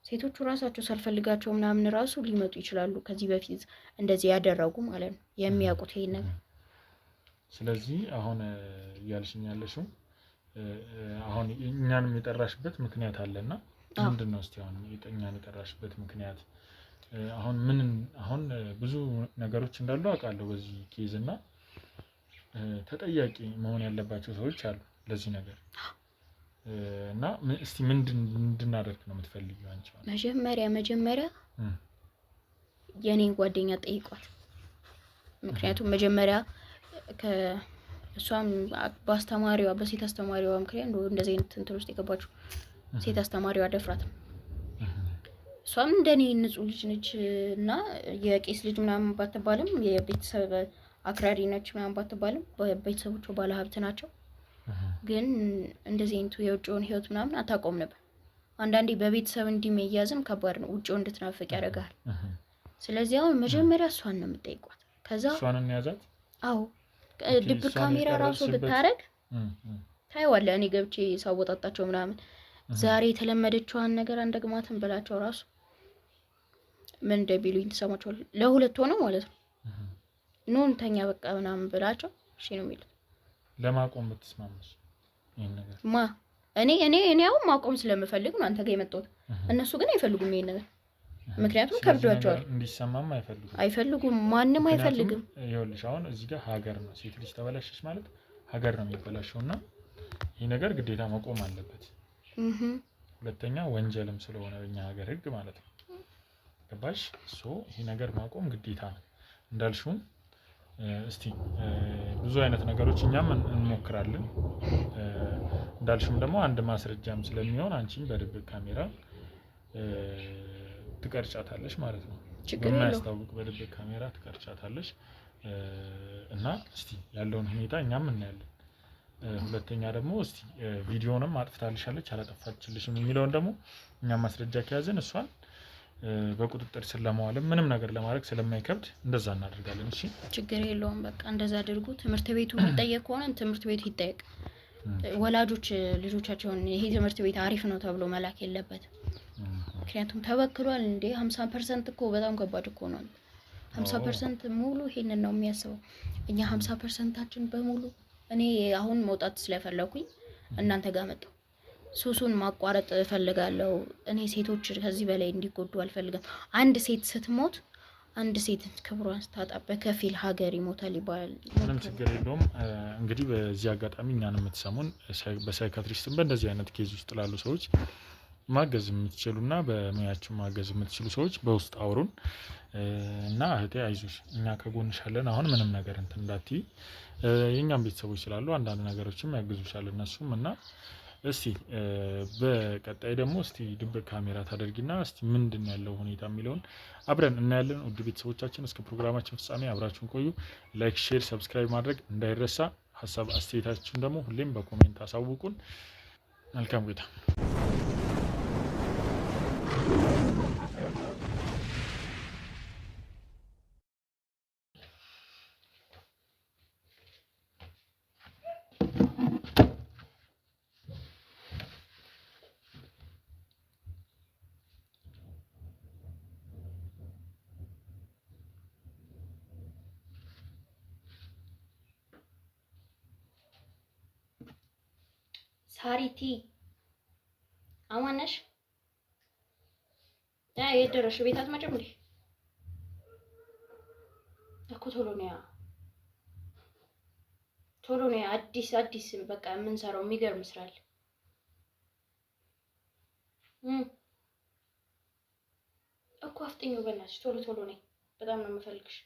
ሴቶቹ ራሳቸው ሳልፈልጋቸው ምናምን ራሱ ሊመጡ ይችላሉ። ከዚህ በፊት እንደዚህ ያደረጉ ማለት ነው የሚያውቁት ይሄን ነገር። ስለዚህ አሁን እያልሽኝ ያለሽው አሁን እኛንም የጠራሽበት ምክንያት አለና ምንድነው? እስቲ አሁን እኛን የጠራሽበት ምክንያት አሁን ብዙ ነገሮች እንዳሉ አውቃለሁ በዚህ ኬዝ እና ተጠያቂ መሆን ያለባቸው ሰዎች አሉ ለዚህ ነገር እና እስቲ ምንድን እንድናደርግ ነው የምትፈልጊው አንቺ? መጀመሪያ የኔን ጓደኛ ጠይቋት። ምክንያቱም መጀመሪያ ከእሷም በአስተማሪዋ በሴት አስተማሪዋ ምክንያት እንደዚህ አይነት እንትን ውስጥ የገባችው ሴት አስተማሪዋ ደፍራትም። እሷም እንደኔ ንጹህ ልጅ ነች እና የቄስ ልጅ ምናምን ባትባልም የቤተሰብ አክራሪ ነች ምናምን ባትባልም ቤተሰቦቿ ባለ ሀብት ናቸው። ግን እንደዚህ አይነቱ የውጭውን ህይወት ምናምን አታቆም ነበር። አንዳንዴ በቤተሰብ እንዲመያዝም ከባድ ነው፣ ውጭው እንድትናፍቅ ያደርጋል። ስለዚህ አሁን መጀመሪያ እሷን ነው የምጠይቋት። ከዛ እሷን እንያዛት። አዎ ድብቅ ካሜራ ራሱ ብታረግ ታይዋለህ። እኔ ገብቼ ሳወጣጣቸው ምናምን ዛሬ የተለመደችዋን ነገር አንደግማትን ብላቸው ራሱ ምን እንደሚሉኝ ትሰማቸዋለህ። ለሁለት ሆነው ማለት ነው ኑን ተኛ በቃ ምናምን ብላቸው እሺ ነው የሚሉት። ለማቆም ብትስማማሽ ይሄን ነገር እኔ ያው ማቆም ስለምፈልግ ነው አንተ ጋር የመጣሁት። እነሱ ግን አይፈልጉም ይሄን ነገር፣ ምክንያቱም ከብዷቸዋል። እንዲሰማም አይፈልጉም። ማንም አይፈልግም። ይኸውልሽ አሁን እዚህ ጋር ሀገር ነው፣ ሴት ልጅ ተበላሸች ማለት ሀገር ነው የሚበላሸውና ይሄ ነገር ግዴታ መቆም አለበት። ሁለተኛ ወንጀልም ስለሆነ በእኛ ሀገር ህግ ማለት ነው። ገባሽ? ይሄ ነገር ማቆም ግዴታ ነው እንዳልሽው። እስቲ ብዙ አይነት ነገሮች እኛም እንሞክራለን። እንዳልሽም ደግሞ አንድ ማስረጃም ስለሚሆን አንቺም በድብቅ ካሜራ ትቀርጫታለሽ ማለት ነው። በማያስታውቅ በድብቅ ካሜራ ትቀርጫታለሽ እና እስቲ ያለውን ሁኔታ እኛም እናያለን። ሁለተኛ ደግሞ እስቲ ቪዲዮንም አጥፍታልሻለች አላጠፋችልሽም የሚለውን ደግሞ እኛም ማስረጃ ከያዘን እሷን በቁጥጥር ስር ለማዋልም ምንም ነገር ለማድረግ ስለማይከብድ እንደዛ እናደርጋለን። እሺ ችግር የለውም። በቃ እንደዛ አድርጉ። ትምህርት ቤቱ የሚጠየቅ ከሆነ ትምህርት ቤቱ ይጠየቅ። ወላጆች ልጆቻቸውን ይሄ ትምህርት ቤት አሪፍ ነው ተብሎ መላክ የለበትም። ምክንያቱም ተበክሏል እንዴ 50% እኮ በጣም ከባድ እኮ ነው። 50% ሙሉ ይሄንን ነው የሚያስበው። እኛ 50%ታችን በሙሉ እኔ አሁን መውጣት ስለፈለኩኝ እናንተ ጋር መጣሁ። ሱሱን ማቋረጥ እፈልጋለሁ። እኔ ሴቶች ከዚህ በላይ እንዲጎዱ አልፈልግም። አንድ ሴት ስትሞት አንድ ሴት ክብሯን ስታጣ በከፊል ሀገር ይሞታል ይባላል። ምንም ችግር የለውም። እንግዲህ በዚህ አጋጣሚ እኛን የምትሰሙን በሳይካትሪስትም በእንደዚህ አይነት ኬዝ ውስጥ ላሉ ሰዎች ማገዝ የምትችሉና በሙያችሁ ማገዝ የምትችሉ ሰዎች በውስጥ አውሩን እና እህቴ አይዞሽ እኛ ከጎንሽ አለን። አሁን ምንም ነገር እንትን እንዳትዪ። የኛም ቤተሰቦች ስላሉ አንዳንድ ነገሮችም ያግዙሻል እነሱም እና እስቲ በቀጣይ ደግሞ እስቲ ድብቅ ካሜራ ታደርጊና እስቲ ምንድን ያለው ሁኔታ የሚለውን አብረን እናያለን። ውድ ቤተሰቦቻችን እስከ ፕሮግራማችን ፍጻሜ አብራችሁን ቆዩ። ላይክ፣ ሼር፣ ሰብስክራይብ ማድረግ እንዳይረሳ። ሀሳብ አስተያየታችሁን ደግሞ ሁሌም በኮሜንት አሳውቁን። መልካም ቆይታ። ሳሪቲ አማነሽ የት ደረስሽ? ቤት አትመጭም እንዴ? እኮ ቶሎ ነው አዲስ በቃ የምንሰራው የሚገርም ስራ አለ። እኮ አፍጥኚው በእናትሽ ቶሎ ነኝ። በጣም ነው የምፈልግሽ።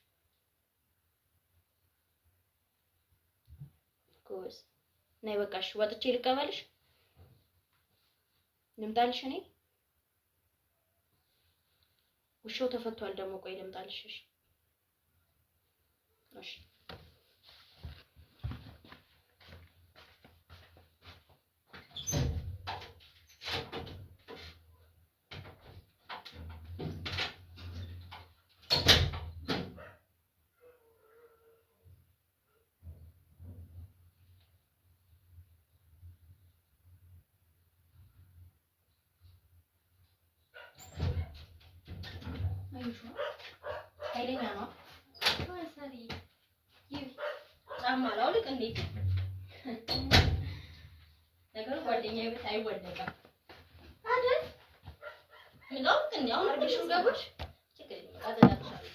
ጎበዝ ነይ። በቃሽ ወጥቼ ልቀበልሽ? ልምጣልሽ? እኔ ውሻው ተፈቷል ደግሞ። ቆይ ልምጣልሽ? እሺ ኃይለኛ ነው። ጫማ ላውልቅ እንዴ? ነገሩ ጓደኛዬ ቤት አይወለቅም አይደል? ላውልቅ እንዴ? አሁን አርግሽ ገባሽ? ችግር የለም አዘጋጅሻለሁ።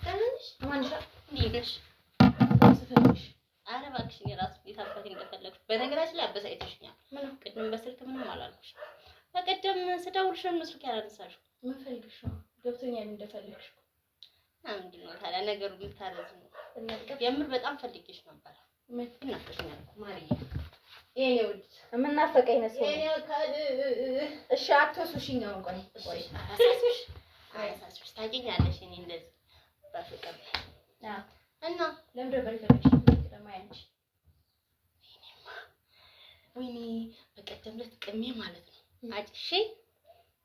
ታንሽ ማንሻ እንዴሽ ስፈልሽ? ኧረ እባክሽ የራስ ቤታችን እንደፈለግሽ። በነገራችን ላይ አበሳይተሽኛል። ምን ቅድም በስልክ ምንም አላልኩሽ። በቀደም ስደውልሽ ነው ስልክ ያላነሳሽው። ምን ፈልግሽ ነው? ገብቶኛል እንደፈለግሽ። አንድ ነው ታዲያ ነገሩ ልታረዝ ነው። የምር በጣም ፈልጌሽ ነበር። ምን እናፈቀኛል ማርዬ? የኔ ውድ የምናፈቀኝ ነው። እሺ አትወሱሽኝ ነው። ቆይ አሳስሽ ታገኛለሽ። እኔ እንደዚህ በፍቅር እና ለምን ደበር ይፈልግሽ ለማያንቺ? ወይኔ በቀደም ዕለት ቅሜ ማለት ነው አጭሼ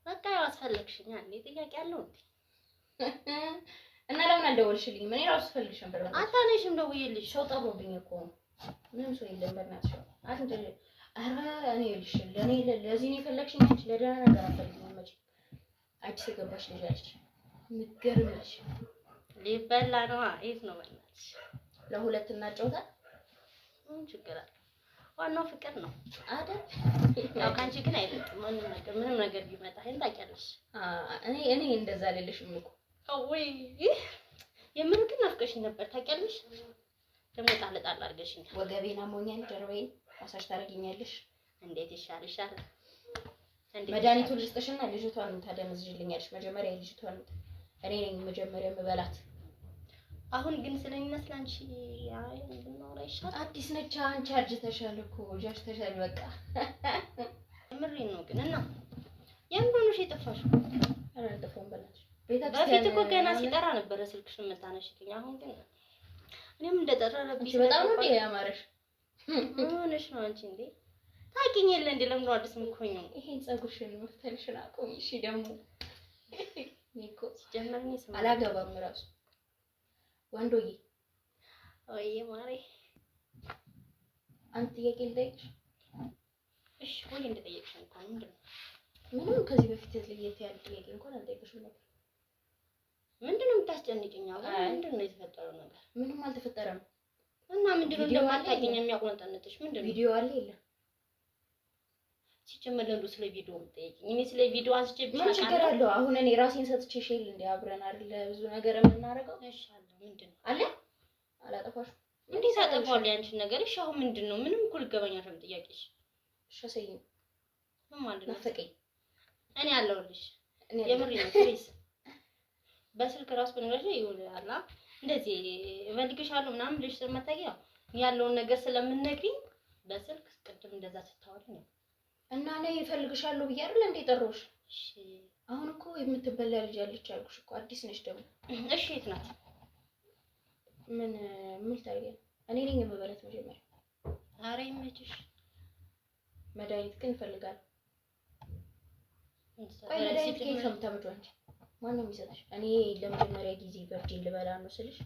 በቃ ያው አስፈለግሽኝ። አንዴ ጥያቄ አለው እንዴ? እና ለምን አልደወልሽልኝም? እኔ ራሱ ፈልግሽ ነበር። አታነሽም? ደውዬልሽ ሰው ጠሮብኝ እኮ ምንም ሰው የለም። በእናትሽ አትንጭ። ኧረ እኔ ልሽ ለዚህ ነው የፈለግሽኝ? አንቺ ለደህና ነገር አትፈልጊም መቼ። አዲስ የገባሽ ልጅ አለች ምገርምሽ ሊበላ ነው። የት ነው በእናትሽ? ለሁለት እናጫውታ ችግር አለ። ዋናው ፍቅር ነው አይደል? ያው ካንቺ ግን አይበልጥም። ምንም ነገር ቢመጣ ይሄን ታውቂያለሽ። እኔ እንደዛ ልልሽም እኮ ወይ የምር ግን ናፍቀሽኝ ነበር ታውቂያለሽ። ደግሞ ጣል አድርገሽኝ ወገቤን አሞኛል። ጀርባዬን ማሳጅ ታደርጊኛለሽ። እንዴት ይሻልሻል? መድኃኒቱን ልስጥሽና ልጅቷን ታደነዝዥልኛለሽ። መጀመሪያ ልጅቷን እኔ ነኝ መጀመሪያ የምበላት። አሁን ግን ስለሚመስል አንቺ ብናወራ ይሻላል። አዲስ ነች። አንቺ አርጅተሻል እኮ ጃጅተሻል። በቃ ምሬን ነው ግን እና የምሮንሽ የጠፋሽው? ኧረ አልጠፋሁም በላሽ። በፊት እኮ ገና ሲጠራ ነበረ ስልክሽን የምታነሺልኝ። አሁን ግን እኔም እንደጠራረብኝ በጣም ነው ያማረሽ። ምን ሆነሽ ነው አንቺ እንዴ? ታውቂኝ የለ እንዴ? ለምን ነው አዲስ የምትሆኚው? ይሄን ፀጉርሽን መፍተልሽን አቆሚ። እሺ ደግሞ ኒኮ ጀመርኝ ስማ አላገባም እራሱ ወንዶዬ። ወይ ማሬ አንተ ጥያቄ ልጠይቅሽ? እሺ ወይ እንደጠየቅሽ እንኳን ምንድን ነው? ምንም ከዚህ በፊት ለየት ያለ ጥያቄ እንኳን አልጠይቅሽም ነበር። ምንድን ነው የምታስጨንቂኝ? ምንድን ነው የተፈጠረው ነገር? ምንም አልተፈጠረም። እና ምንድን ነው እንደማታውቂኝ የሚያቆነጠንጥሽ ምንድን ነው? ቪዲዮ አለ የለም? ሲጀመር ለምንድን ስለ ቪዲዮ የምትጠይቂኝ? እኔ ስለ ቪዲዮ አንስቼብሽ ምን ችግር አለው? አሁን እኔ ራሴን ሰጥቼሽ የለ እንደ አብረን አይደል ብዙ ነገር የምናደርገው። እሺ አለ ምንድን ነው አለ? አላጠፋሽም። እንዴት አጠፋዋለሁ ያንቺን ነገር? እሺ አሁን ምንድን ነው? ምንም እኮ ልገባኝ አልቻለም ጥያቄሽ። እሺ ሰይኝ ምን ማለት ነው? ናፈቀኝ። እኔ አለሁልሽ። የምሬን ነው ፕሊዝ። በስልክ ራስ በነገርሽ ይውላል እንደዚህ እፈልግሻለሁ ምናምን ልጅ ስለማታውቂው ያለውን ነገር ስለምንነግሪኝ በስልክ ቅድም እንደዛ ስታወሪኝ ነው እና እኔ እፈልግሻለሁ ብዬ አይደል እንዴ ጠሮሽ? እሺ አሁን እኮ የምትበላ ልጅ አለች አልኩሽ እኮ። አዲስ ነች ደግሞ። እሺ የት ናት? ምን ታደርጊያለሽ? እኔ ነኝ የምበላት መጀመሪያ። ኧረ ይመችሽ። መድኃኒት ግን እፈልጋለሁ። ቆይ መድኃኒት ከየት ነው የምታመጪው አንቺ? ማነው የሚሰጥሽ? እኔ ለመጀመሪያ ጊዜ ቨርጂን ልበላ ነው ስልሽ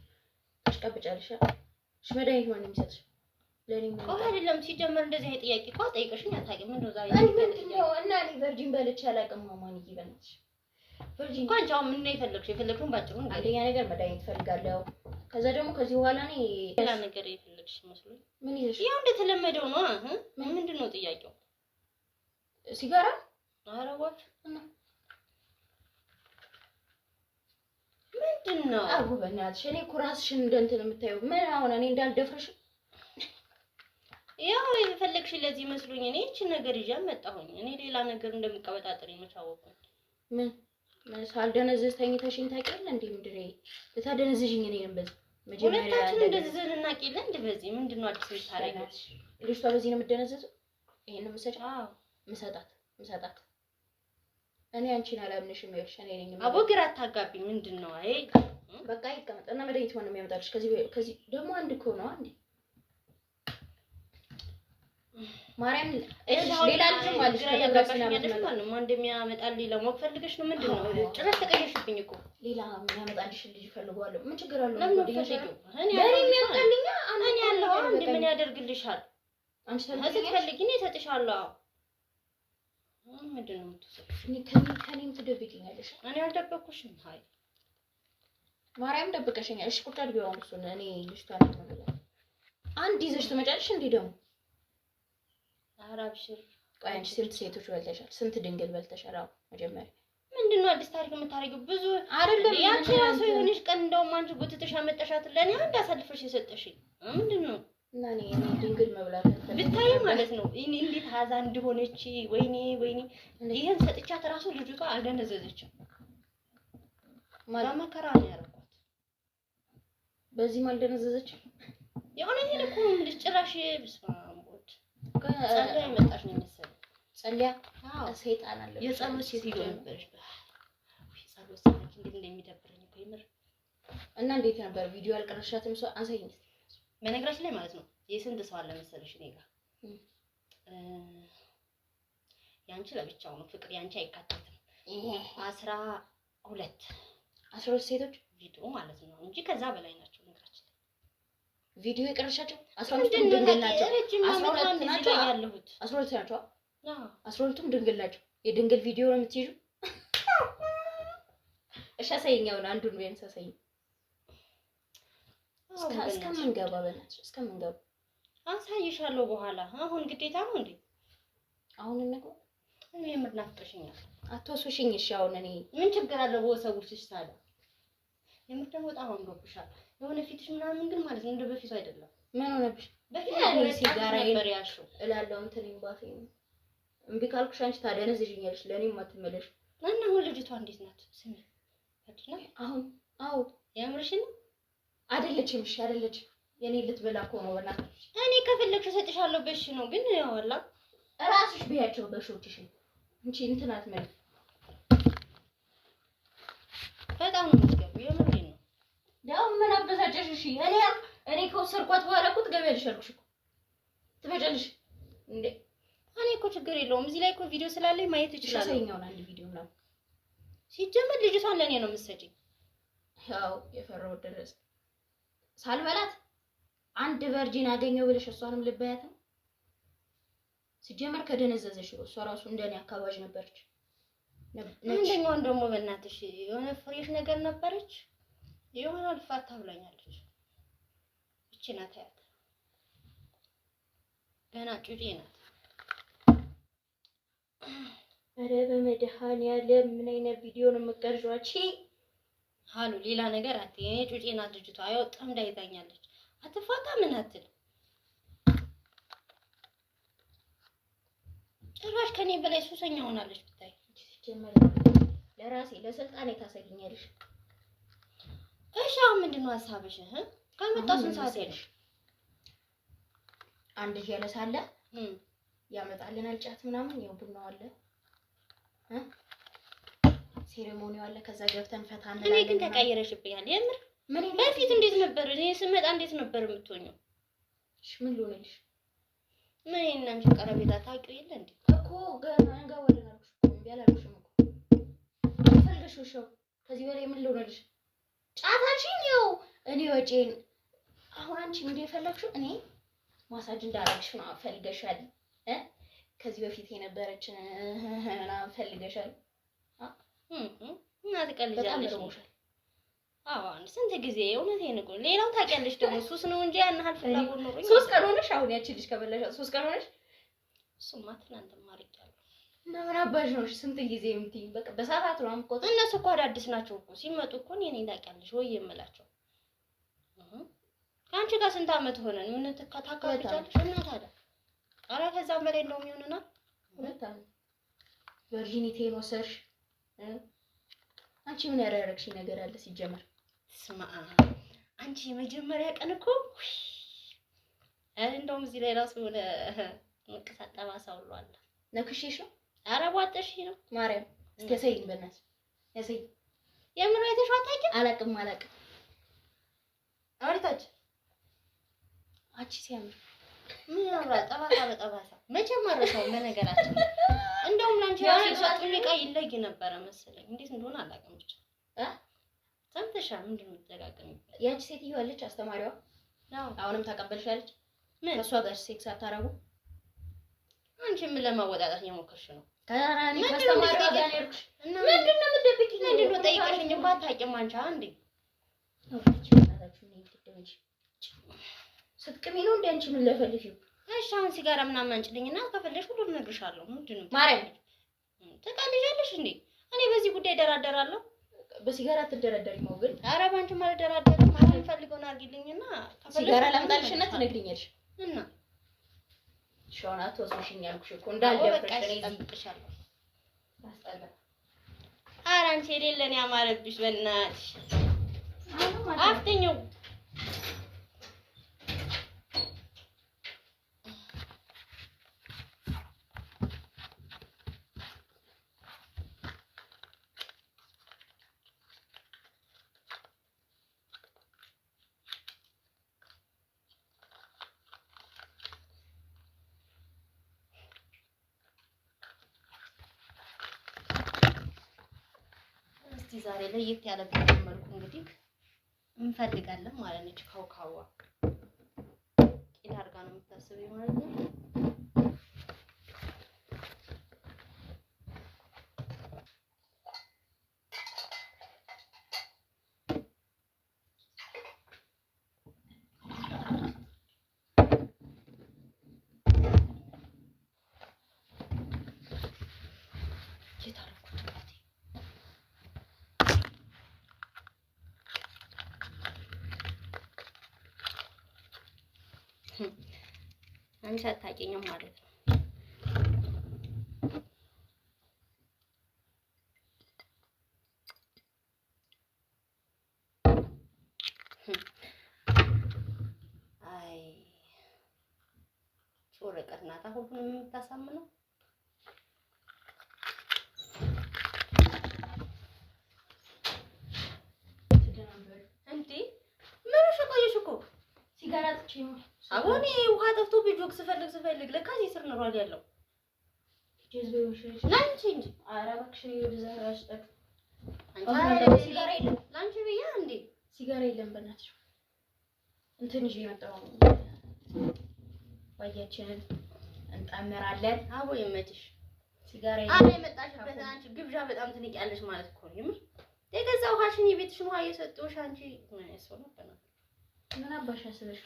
ትቀብጫለሽ። እሺ መድኃኒት ማነው የሚሰጥሽ? ለኔ ምን አይደለም ሲጀመር እንደዚህ አይነት ጥያቄ እኮ ጠይቀሽኝ አታውቂም። ምንድነው ዛሬ ምንድነው? እና እኔ ቨርጂን በልቼ አላውቅም። ማማንዬ በእናትሽ ቨርጂን እኮ አንቺ አሁን ምን ነው የፈለግሽውን ባጭሩ ነው። አንደኛ ነገር መድኃኒት እፈልጋለሁ። ከዛ ደግሞ ከዚህ በኋላ እኔ ሌላ ነገር የፈለግሽ መስሎኝ። ምን ይዘሽ? ያው እንደተለመደው ነው። ምንድነው ጥያቄው? ሲጋራ? ኧረ ወፍ እና ምንድነው? አዎ በእናትሽ እኔ እኮ ራስሽን እንደንትን የምታየው ምን አሁን እኔ እንዳልደፍርሽ ያው የፈለግሽ ለዚህ መስሎኝ እኔ እቺ ነገር ይዤ መጣሁኝ። እኔ ሌላ ነገር እንደምቀበጣጥር የመታወቁኝ ምን ሳልደነዝዝ ተኝተሽኝ ታውቂያለሽ እንዴ? ምንድን ነው ልታደነዝዥኝ? እኔንም በዚህ መጀመሪያ ሁለታችን እንደዚህ እናውቂያለን እንዴ? በዚህ ምንድነው አዲስ የምታረጊው? ልጅቷ በዚህ ነው የምትደነዝዘው? ይሄን ነው የምትሰጪው? አዎ ምሰጣት እኔ አንቺን አላምንሽም። ይኸውልሽ እኔ ነኝ አቦ ግራ አታጋቢኝ። ምንድነው? አይ በቃ ይቀመጥ እና መድኃኒት ማን ነው የሚያመጣልሽ? ከዚህ ደግሞ አንድ እኮ ነው አንዴ ማርያም ሌላ ልጅም አለሽ ከተጋባሽና ማለት ነው እንደሚያመጣልኝ ለማወቅ ፈልገሽ ነው? ምንድነው? ጭራሽ ተቀየሽብኝ እኮ። ሌላ የሚያመጣልሽ ልጅ ፈልጓለሁ። ምን ችግር አለው? ለምን ፈልጊው? እኔ ያለሁ አንድ ምን ያደርግልሻል? አንቺ ስትፈልጊ እኔ እሰጥሻለሁ። ምንድነው የምትሰጪው? ከኔም ትደብቂኛለሽ? እኔ አልደበኩሽም። አይ ማርያም ደብቀሽኛል። እሺ ቁጭ አድርጊው አሁን እሱን እኔ ልጅቷን ነው አንድ ይዘሽ ትመጫለሽ እንዴ ደግሞ? አራብሽር ቆይ አንቺ ስንት ሴቶች በልተሻል? ስንት ድንግል በልተሻል? አዎ መጀመሪያ ምንድነው አዲስ ታሪክ የምታረጊው? ብዙ አይደለም ያቺ ራሱ የሆነሽ ቀን እንደውም አንቺ ጎትተሽ አመጣሻት ለኔ አንድ አሳልፈሽ የሰጠሽኝ ምንድነው? እና እኔ ድንግል መብላት ብታይ ማለት ነው እኔ እንዴት ሀዛ እንደሆነች ወይኔ ይሄን ሰጥቻት ራሱ ልጅቷ አልደነዘዘችም። መከራ ነው ያረኳት። በዚህ አልደነዘዘችም። የሆነኝ እኮ ልጅ ጭራሽ ብስማምቦት ጸልያ መጣሽ ነው መሰለኝ። ጸልያ ሰይጣን አለ። የጸሎት ሴትዮ ነበርሽ። ጸሎት ሰዓት እንዴት እንደሚደብረኝ እኮ ይምር። እና እንዴት ነበር ቪዲዮ አልቀረሻትም? ሰው አንሳይኝ። በነገራችን ላይ ማለት ነው የስንት ሰው አለ መሰለሽ እኔ ጋር ያንቺ ለብቻው ነው ፍቅር ያንቺ አይካተትም። 12 ሴቶች ቪዲዮ ማለት ነው እንጂ ከዛ በላይ ናቸው። ነገራችን ላይ ቪዲዮ የቀረሻቸው 12ቱም ድንግል ናቸው። 12 ናቸው ያለሁት 12 ናቸው። 12ቱም ድንግል ናቸው። የድንግል ቪዲዮ ነው የምትይዙ? እሺ አሳይኛው አንዱን ወይም ሳሳይ እስከምንገባ በእናትሽ እስከምንገባ አሳይሻለሁ በኋላ። አሁን ግዴታ ነው እንዴ? አሁን እንግባ። እኔ የምር ናፍቀሽኛል። አትወስሽኝ። እሺ አሁን እኔ ምን ችግር አለው በሰውሽሽ ታዲያ? የምር ደግሞ በጣም አምሮብሻል። የሆነ ፊትሽ ምናምን ግን ማለት ነው እንደ በፊቱ አይደለም። ምን ሆነብሽ? በፊት ያኔ ሲጋራ ነበር ያልሽው እላለሁ እንትን ባፌ ነው። እምቢ ካልኩሽ አንቺ ታደነዝዥኛለሽ። ለኔም አትመለሽ። እና አሁን ልጅቷ እንዴት ናት? ስሚ ፈጥና አሁን አዎ ያምርሽ ነው አይደለችም? እሺ አይደለችም። የኔ ልትበላ እኮ ነው። በእናትሽ እኔ ከፈለግሽ እሰጥሻለሁ። በሽ ነው ግን ያው አላ እራስሽ ቢያቸው በሾችሽ እንቺ እንትን አትመል። በጣም ነው የምትገቢው። የምሬን ነው። ያው ምን አበሳጨሽ? እሺ እኔ ከወሰድኳት በኋላ እኮ ትገቢያለሽ አልኩሽ እኮ ትመጫለሽ እንዴ? እኔ እኮ ችግር የለውም። እዚህ ላይ እኮ ቪዲዮ ስላለኝ ማየት እችላለሁ። ሳይኛውን አንድ ቪዲዮ ነው ሲጀመር ልጅቷን ለኔ ነው የምትሰጪኝ። ያው የፈራው ደረሰ ሳልበላት አንድ ቨርጂን አገኘው ብለሽ እሷንም ልበያት ነው። ሲጀመር ከደነዘዘሽ እሷ ራሱ እንደኔ አካባቢ ነበረች። አንደኛውን ደግሞ በእናትሽ የሆነ ፍሬሽ ነገር ነበረች። የሆነ ልፋታ ብላኛለች። እቺ ናት ያት ገና ጩጬ ናት። ኧረ በመድኃኒዓለም ምን አይነት ቪዲዮ ነው የምትቀርጪው? እቺ ሃሉ ሌላ ነገር አትይ። እኔ ጩጬ ናት ልጅቷ። አይወጣም እንዳይታኛለች። አትፋታ ምን አትል። ጭራሽ ከኔ በላይ ሱሰኛ ሆናለች ብታይ። ሲጀመር ለራሴ ለስልጣኔ ታሰግኛለሽ። እሺ አሁን ምንድነው ሐሳብሽ? ከመጣው ስንት ሰዓት ሄደሽ? አንድ ጀለስ አለ ያመጣልናል ጫት ምናምን ያው ቡናው አለ ሴሬሞኒው አለ። ከዛ ገብተን ፈታ እንላለን። እኔ ግን ተቀየረሽብኛል የምር። ምን በፊት እንዴት ነበር? እኔ ስመጣ እንዴት ነበር የምትሆኚው? እሺ ምን ልሆንልሽ? ምን እናንቺ ቀረቤታ ታውቂው የለ እንዴ? እኮ ገና እንገባለን አልኩሽ እኮ እምቢ አላልኩሽም እኮ ፈልገሽው ሸው ከዚህ በላይ ምን ልሆንልሽ? ጫታችን ያው እኔ ወጪን አሁን አንቺ እንደ ፈለግሽው እኔ ማሳጅ እንዳረግሽ ነው ፈልገሻል። ከዚህ በፊት የነበረችን ፈልገሻል። እና ትቀልጃለሽ። አዎ ስንት ጊዜ እውነቴን እኮ ሌላው ታውቂያለሽ። ደግሞ ሱስ ነው እንጂ ያን ያህል ፍላጎት ነው። 3 ቀን ሆነሽ አሁን ያቺ ልጅ ከበላሽ 3 ቀን ሆነሽ። እሱማ ትናንትም አድርጊያለሁ። እና ምን አባሽ ነው ስንት ጊዜ የምትይኝ? በቃ በሰዓታት ነው አምቆጥ። እነሱ እኮ አዳዲስ ናቸው እኮ ሲመጡ እኮ እኔ ታውቂያለሽ ወይ የምላቸው። ከአንቺ ጋር ስንት አመት ሆነን? ምን ተካታካለሽ? እና ታዲያ ኧረ ከዛም በላይ እንደውም ይሆንናል። 2 አመት ቨርጂኒቲን ወሰርሽ። አንቺ ምን ያደረግሽኝ ነገር አለ ሲጀመር? ስማ አንቺ የመጀመሪያ ቀን እኮ እንደውም እዚህ ላይ ራሱ ሆነ መቀሳት ጠባሳ ሁሉ አለ። ነክሽሽ ነው? ኧረ ቧጥሽ ነው ማርያም። እስኪ ያሳይኝ በእናትሽ ያሳይኝ። የምን አይተሽው አታውቂም? አላውቅም። አውሪታች አንቺ ሲያምር ምን ያምራ ጠባሳ በጠባሳ መቼም አረሳው። በነገራችን እንደውም ላንቺ ራሱ ሰጥኝ ዕቃ ይለይ ነበረ መሰለኝ። እንዴት እንደሆነ አላውቅም። ብቻ ሰምተሻል? ምንድን ነው የምትደጋገሚው? ያቺ ሴትዮ አለች አስተማሪዋ። አሁንም ታቀበልሻለች። ምን ከሷ ጋር ሴክስ አታረጉ? አንቺ ምን ለማወጣጣት እየሞከርሽ ነው? ከራኒ ከአስተማሪዋ ጋር ያልኩሽ እና ምንድን ነው የምትደብቂኝ? ምንድን ነው ጠይቀሽኝ እንኳን አታውቂም አንቺ አንዴ ስትቅሚ ነው እንደ አንቺ ምን ለፈልፊው? እሺ አሁን ሲጋራ ምናምን አንጭልኝና ከፈለሽ ሁሉ እነግርሻለሁ። ምንድን ነው ማርያም ትቀልጃለሽ እንዴ? እኔ በዚህ ጉዳይ ደራደራለሁ። በሲጋራ ትደረደሪ ነው ግን? ኧረ ባንቺ ማለት ደራደርም። አሁን ፈልገውን አድርጊልኝና ሲጋራ ላምጣልሽና ትነግሪኛለሽ። እና ሻውና ተወስሽኝ ያልኩሽ እኮ እንዳልደፍርሽ እኔ እጠብቅሻለሁ። አስጠላ። ኧረ አንቺ የሌለን ያማረብሽ በእናትሽ አፍተኛው ዛሬ ለየት ያለ መልኩ እንግዲህ እንፈልጋለን ማለት ነው። ካውካዋ ቂል አድርጋ ነው የምታስበው ማለት ነው። አንቺ አታውቂኝም ማለት ነው። አይ ወረቀት ናታ ሁሉንም የምታሳምነው። እንዴ ምን ሸቆየሽ እኮ ሲጋራ ጥቼ ነው። አሁን ውሃ ጠፍቶ ቢጆክ ስፈልግ ለካ እዚህ ስር ነው ያለው። ጀዝቤውሽ ላንቺ እንጂ ኧረ እባክሽ ይዘራሽ ጠቅ ሲጋራ የለም ላንቺ ብያ እንዴ ሲጋራ የለም በእናትሽ እንትን ይዤ መጣሁ። ወያችንን እንጣመራለን። አቦ ይመችሽ። ሲጋራ አረ የመጣሽበት አንቺ ግብዣ በጣም ትንቂያለሽ ማለት እኮ ነው። የምር የገዛ ውሃሽን የቤትሽን ውሃ እየሰጠሁሽ አንቺ ምን ያሰው ነበር? ምን አባሽ አስበሽ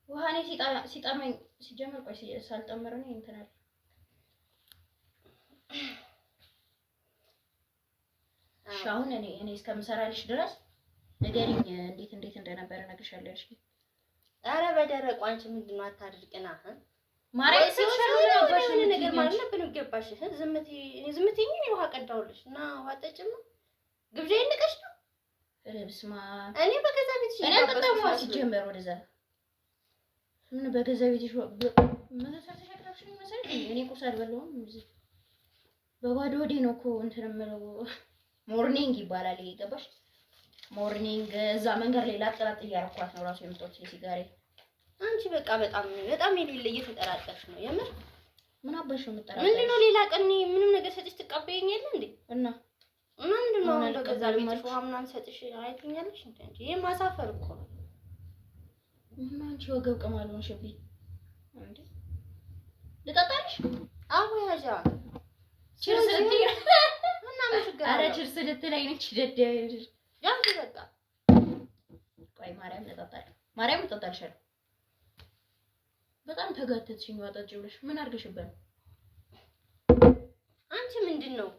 ውሃ እኔ ሲጣመኝ ሲጀመር ቆይ ሳልጠመር ነው እንትን አለ። አሁን እኔ እስከምሰራልሽ ድረስ ንገሪኝ እንዴት እንደነበረ እነግርሻለሁ። እሺ አረ በደረቁ አንቺ ምንድነው አታድርቅና ማርያም ሲሰራሽ ነገር ማለት ነበር ገባሽ? ዝምትኝ ነው ውሃ ቀዳውልሽ እና ውሃ ጠጭም ነው ግብዣ ይንቀሽ ነው። በስማ እኔ በገዛ ቤትሽ እኔ በጣም ሲጀመር ወደዛ ምን በገዛ ቤትሽ ምን ተሰርተሽ ነው መሰለኝ። እኔ ቁርስ አልበላሁም። በባዶ ወዴ ነው እኮ እንትን የምለው ሞርኒንግ ይባላል። ይገባሽ? ሞርኒንግ እዛ መንገድ ላይ ላጥራት እያረኳት ነው ራሱ የምትወጪ ሲጋሬ። አንቺ በቃ በጣም የሌለ እየተጠራጠርሽ ነው። የምር ምን አባሽ ነው የምትጠራጠርሽ? ምንድነው ሌላ ቀን ምንም ነገር ሰጥሽ ትቀበይኛለሽ እንዴ? እና ምንድነው በገዛ ቤትሽ ውሃ ምናምን ሰጥሽ አይተኛለሽ እንዴ? ይሄ ማሳፈር እኮ ነው። ምን አንቺ ወገብ ቅማል ሆንሽብኝ እንዴ? ልጠጣልሽ? አዎ ያዣ ቺርስ ልትይ እና ምን ችግር አለ? ኧረ ቺርስ ልትለኝ ነች ደደብ ያንቺ በቃ ቆይ ማርያም ልጠጣልሻለሁ። በጣም ተጋተትሽኝ ዋጣጭ ብለሽ ምን አድርገሽበት? አንቺ ምንድነው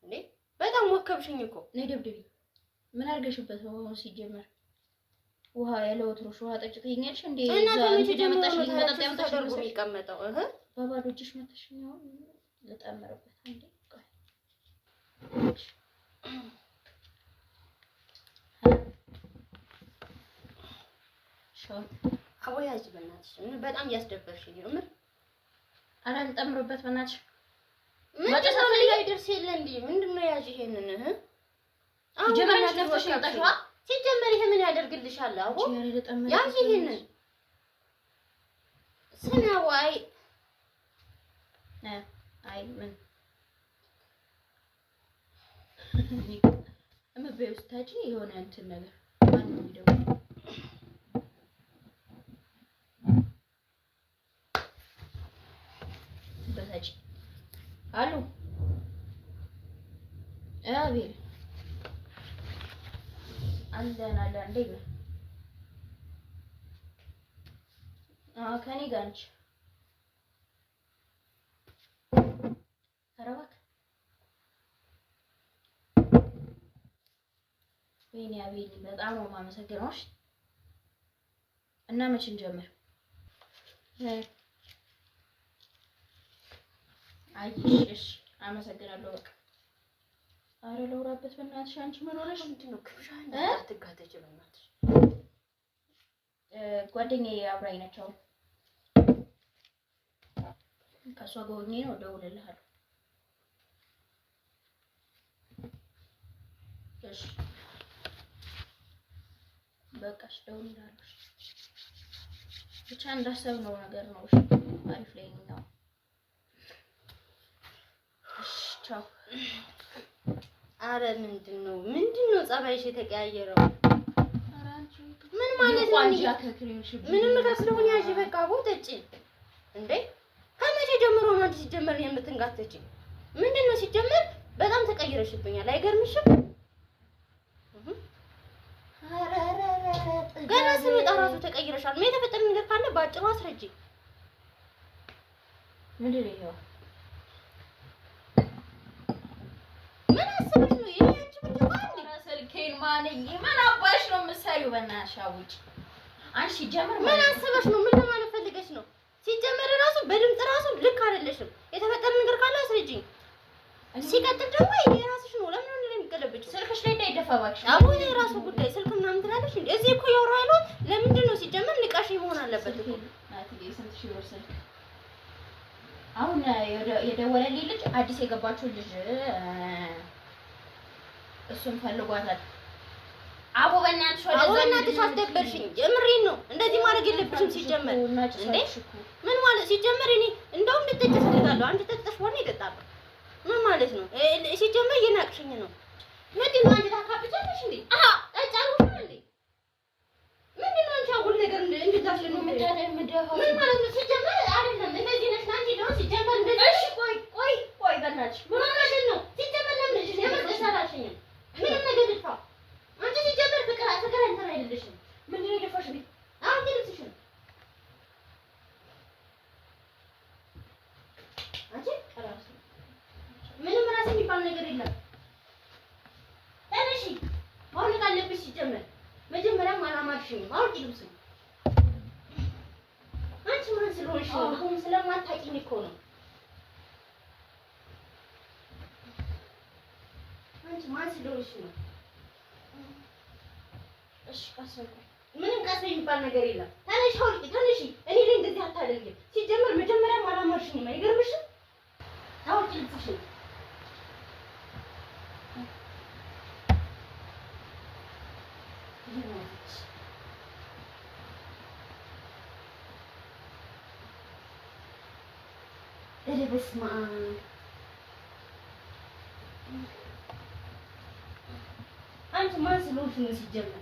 እንዴ? በጣም ወከብሽኝ እኮ ነይ ደብድቢ። ምን አድርገሽበት ነው ሲጀመር? ውሃ ያለ ወትሮሽ ውሃ ጠጭ ትይኛለሽ እንዴ? አንቺ ደመጣሽ ሊመጣ ተደርጎ የሚቀመጠው በባዶ እጅሽ መተሽኝ ነው ልጠመርበት እንዴ? ቆይ ሾት አወያጅ በእናትሽ በጣም እያስደበርሽኝ ነው። ምን አረ ልጠምርበት በእናትሽ መጨረሻ ላይ ደርስ የለ እንዴ? ምንድነው ያዥ ይሄንን አሁን ጀመረሽ ደርሰሽ ያጣሽዋ ሲጀመር ይሄ ምን ያደርግልሻል? አዎ ያዥ ይሄንን ስናዋይ አይ ምን እመቤው ስታጂ የሆነ እንትን ነገር ማን ነው የሚደውለው? በታጂ አሉ አቤል አለን እንዴ? ከኔ ጋር ነች። ኧረ እባክህ ወይኔ አቤል በጣም ነው የማመሰግነው። እሺ እና መቼ እንጀምር? አይሽ አመሰግናለሁ። በቃ አረ ለውራበት በእናትሽ አንቺ ምን ሆነሽ? ምንድነው ክብሻን አትጋተች በእናትሽ። ጓደኛዬ አብራኝ ነች። አሁን ከሷ ጋር ሆኜ ነው እደውልልሃለሁ። እሺ በቃ እደውልልሃለሁ። ብቻ እንዳሰብነው ነገር ነው። እሺ አሪፍ ላይ ነው። እሺ ቻው። አረ ምንድነው ጸባይሽ የተቀያየረው? አረ አንቺ ምን ማለት ነው? ምንም ከስለሆነ ያዥ በቃ ቦተጭ እንዴ? ከመቼ ጀምሮ ነው አንቺ ሲጀመር የምትንጋተጪ? ምንድነው ሲጀመር? በጣም ተቀይረሽብኛል። አይገርምሽም? ገና ስመጣ ራሱ ተቀይረሻል። ምን የተፈጠረ ነገር ካለ ባጭሩ አስረጂ። ምንድነው ይሄው? ምን አስበሽ ነው? ይሄ አንቺ ብቻ ባንዲ ስልኬን ማንዬ ምን አባሽ ነው የምትሰሪው? በእናትሽ አውጪ አንቺ ጀመር ምን አስበሽ ነው? ምን ለማለት ፈልገሽ ነው? ሲጀመር ራሱ በድምጽ ራሱ ልክ አይደለሽም። የተፈጠረ ነገር ካለ አስረጅኝ። ሲቀጥል ደግሞ የራስሽ ነው። ለምን ነው የሚገለብጭው? ስልክሽ ላይ እንዳይደፋባሽ። አሁን የራሱ ጉዳይ ስልክ ምናምን ትላለሽ እንዴ? እዚህ እኮ ያወራው ያለው ለምንድን ነው ሲጀመር ንቃሽ መሆን አለበት እኮ። ስንት ሺህ ብር ስልክ አሁን የደወለልኝ ልጅ አዲስ የገባችው ልጅ እሱን ፈልጓታል። አቦ በእናትሽ አስደበርሽኝ። የምሬን ነው። እንደዚህ ማድረግ የለብሽም ሲጀመር። እንዴ ምን ማለት ሲጀመር? እኔ እንደውም ልጠጭ ፈልጋለሁ። አንቺ ጠጥተሽ ሆነ ይጠጣል። ምን ማለት ነው? ሲጀመር እየናቅሽኝ ነው። ምንድን ነው አንቺ ታካብቻለሽ እንዴ? አሃ ጠጫሉ እንዴ? ምንድን ነው አንቺ አጉል ነገር እንደዛሽ ነው የምትደፋው? ምን ማለት ነው ሲጀመር? አይደለም እንደዚህ ነሽ አንቺ ደግሞ ሲጀመር እንደዚህ። እሺ ቆይ በእናትሽ ምን ማለት ነው ሲጀመር? ለምን ልጅ ነው የምትሰራሽኝ? ምን ነገር ልፋ አንቺ ሲጀመር ፍቅር እንትን አይደለሽም። ምንድን ነው የደፋሽ? ቤት አሁን ልብስሽ ነው አንቺ ራስ ምንም ራስ የሚባል ነገር የለም። ተነሺ ማውለቅ አለብሽ ሲጀመር። መጀመሪያም አላማርሽኝም። አውጪ ልብስ ነው። አንቺ ማን ስለሆንሽ ነው? ሁሉም ስለማታውቂኝ እኮ ነው። አንቺ ማን ስለሆንሽ ነው? እሺ ቀስ በይ። ምንም ቀስ የሚባል ነገር የለም። ተነሺ አውጪ፣ ተነሺ። እኔ ላይ እንደዚህ አታደርጊም። ሲጀመር መጀመሪያም አላማርሽኝም። አይገርምሽም? አውጪ ልብስሽን። በስመ አብ አንቺ ማን ስለሆንሽ ነው ሲጀመር?